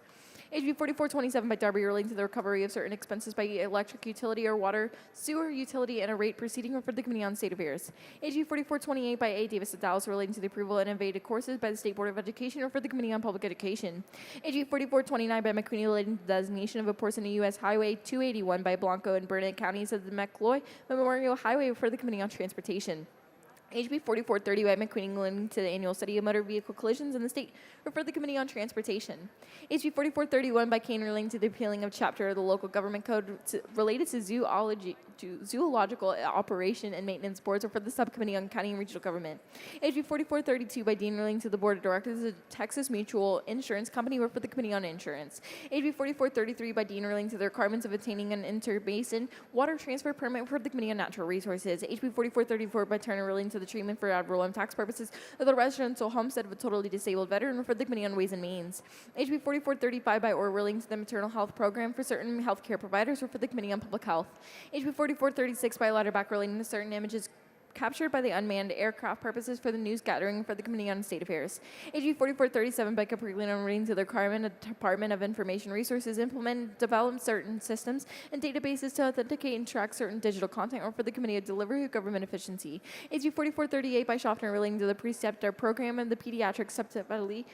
HB 4427 by Darby relating to the recovery of certain expenses by electric utility or water, sewer utility, and a rate proceeding, for the Committee on State Affairs. HB 4428 by A. Davis of Dallas relating to the approval of innovative courses by the State Board of Education, or for the Committee on Public Education. HB 4429 by McQueen relating to the designation of a portion of U.S. Highway 281 by Blanco and Burnett counties as the McCloy Memorial Highway, for the Committee on Transportation. HB 4430 by McQueen relating to the annual study of motor vehicle collisions in the state, referred to the Committee on Transportation. HB 4431 by Kane relating to the repealing of chapter of the local government code related to zoological operation and maintenance boards, referred to the Subcommittee on County and Regional Government. HB 4432 by Dean relating to the Board of Directors of the Texas Mutual Insurance Company, referred to the Committee on Insurance. HB 4433 by Dean relating to the requirements of attaining an interbasin water transfer permit, for the Committee on Natural Resources. HB 4434 by Turner relating to the treatment for ad valorem tax purposes of the residential homestead of a totally disabled veteran, referred to the Committee on Ways and Means. HB 4435 by Orr relating to the maternal health program for certain healthcare providers, referred to the Committee on Public Health. HB 4436 by Louderback relating to certain images captured by the unmanned aircraft purposes for the news gathering, for the Committee on State Affairs. HB 4437 by Caprilino relating to the requirement of the Department of Information Resources implement, develop certain systems and databases to authenticate and track certain digital content, or for the Committee of Delivery of Government Efficiency. HB 4438 by Schaffner relating to the preceptor program and the pediatric subsidy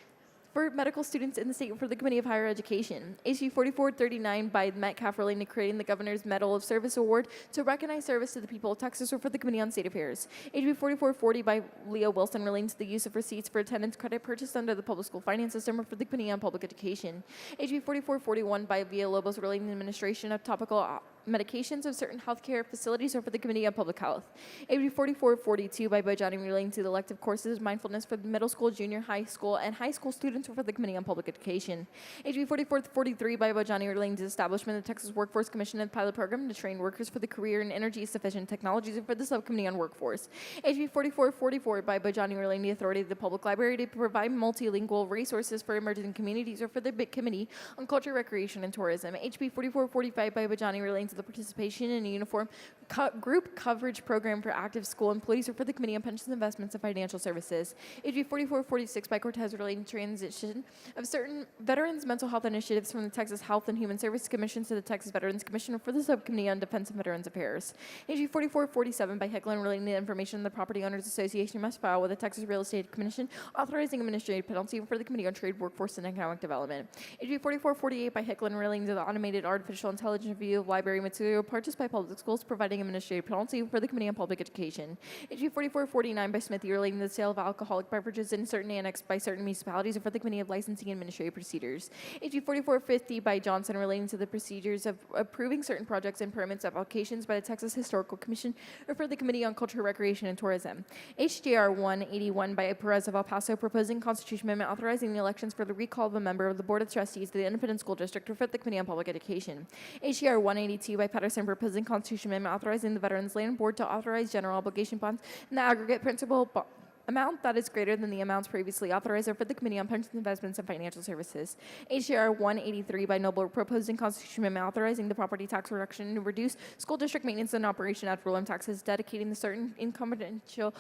for medical students in the state, for the Committee of Higher Education. HB 4439 by Metcalf relating to creating the Governor's Medal of Service Award to recognize service to the people of Texas, or for the Committee on State Affairs. HB 4440 by Leo Wilson relating to the use of receipts for attendance credit purchased under the public school finance system, or for the Committee on Public Education. HB 4441 by Villalobos relating to the administration of topical medications of certain healthcare facilities, or for the Committee on Public Health. HB 4442 by Bojani relating to the elective courses mindfulness for the middle school, junior high school, and high school students, or for the Committee on Public Education. HB 4443 by Bojani relating to the establishment of the Texas Workforce Commission and pilot program to train workers for the career in energy sufficient technologies, and for the Subcommittee on Workforce. HB 4444 by Bojani relating to the authority of the Public Library to provide multilingual resources for emerging communities, or for the Committee on Culture, Recreation, and Tourism. HB 4445 by Bojani relating to the participation in a uniform group coverage program for active school employees, or for the Committee on Pensions, Investments, and Financial Services. HB 4446 by Cortez relating to transition of certain veterans' mental health initiatives from the Texas Health and Human Services Commission to the Texas Veterans Commission, or for the Subcommittee on Defense and Veterans Affairs. HB 4447 by Hecklin relating to information the Property Owners Association must file with the Texas Real Estate Commission, authorizing administrative penalty, for the Committee on Trade, Workforce, and Economic Development. HB 4448 by Hecklin relating to the automated artificial intelligence review of library material purchased by public schools, providing administrative penalty, for the Committee on Public Education. HB 4449 by Smithy relating to the sale of alcoholic beverages in certain annexed by certain municipalities, and for the Committee of Licensing and Administrative Procedures. HB 4450 by Johnson relating to the procedures of approving certain projects and permits applications by the Texas Historical Commission, or for the Committee on Culture, Recreation, and Tourism. HJR 181 by Perez of El Paso proposing Constitution Amendment authorizing the elections for the recall of a member of the Board of Trustees of the Independent School District, or for the Committee on Public Education. HJR 182 by Patterson proposing Constitution Amendment authorizing the Veterans Land Board to authorize general obligation bonds in the aggregate principal amount that is greater than the amounts previously authorized, or for the Committee on Pensions, Investments, and Financial Services. HJR 183 by Noble proposing Constitution Amendment authorizing the property tax reduction to reduce school district maintenance and operation ad valorem taxes, dedicating the certain inconsequential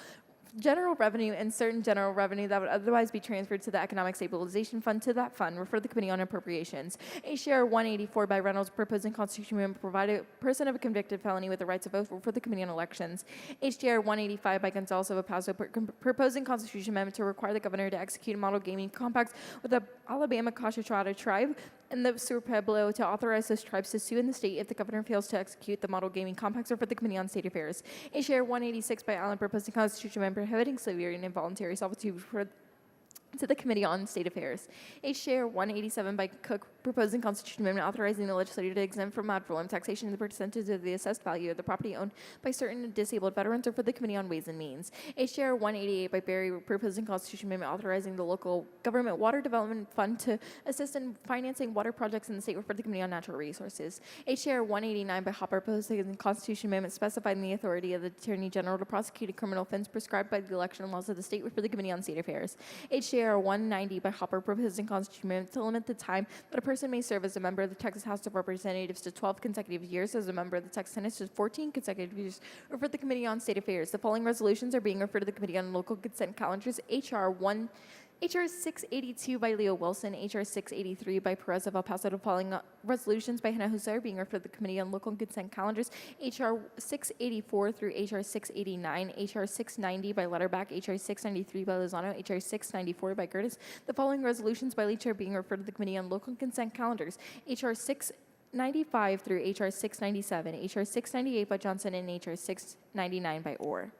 general revenue and certain general revenue that would otherwise be transferred to the Economic Stabilization Fund to that fund, refer to the Committee on Appropriations. HJR 184 by Reynolds proposing Constitution Amendment provide a person of a convicted felony with the rights of vote for the Committee on Elections. HJR 185 by Gonzalez of El Paso proposing Constitution Amendment to require the governor to execute a model gaming compact with the Alabama Cochituara tribe and the Sur Pueblo to authorize those tribes to sue in the state if the governor fails to execute the model gaming compacts, or for the Committee on State Affairs. HJR 186 by Allen proposing Constitution Amendment prohibiting slavery and involuntary servitude to the Committee on State Affairs. H.J.R. 187 by Cook, proposing constitution amendment authorizing the legislature to exempt from ad valorem taxation the percentage of the assessed value of the property owned by certain disabled veterans, or for the Committee on Ways and Means. H.J.R. 188 by Berry, proposing constitution amendment authorizing the local government water development fund to assist in financing water projects in the state, or for the Committee on Natural Resources. H.J.R. 189 by Hopper, proposing constitution amendment specifying the authority of the Attorney General to prosecute a criminal offense prescribed by the election laws of the state, or for the Committee on State Affairs. H.J.R. 190 by Hopper, proposing constitution amendment to limit the time that a person may serve as a member of the Texas House of Representatives to 12 consecutive years, as a member of the Texas Senate to 14 consecutive years, or for the Committee on State Affairs. The following resolutions are being referred to the Committee on Local Consent Calendars. H.R. 682 by Leo Wilson, H.R. 683 by Perez of El Paso. The following resolutions by Hannah Jose are being referred to the Committee on Local Consent Calendars. H.R. 684 through H.R. 689, H.R. 690 by Letterback, H.R. 693 by Lozano, H.R. 694 by Curtis. The following resolutions by Leach are being referred to the Committee on Local Consent Calendars. H.R. 695 through H.R. 697, H.R. 698 by Johnson, and H.R. 699 by Orr.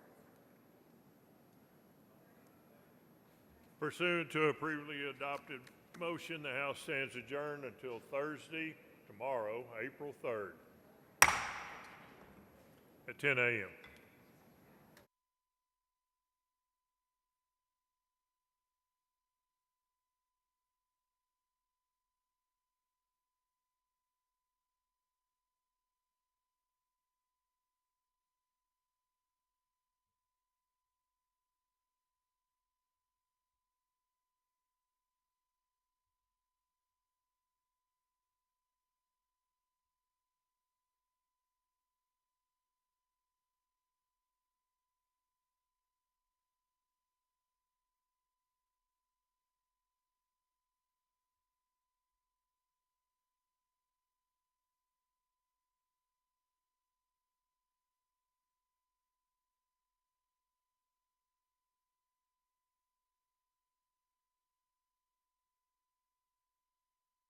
Pursuant to a previously adopted motion, the House stands adjourned until Thursday, tomorrow, April 3rd, at 10 a.m.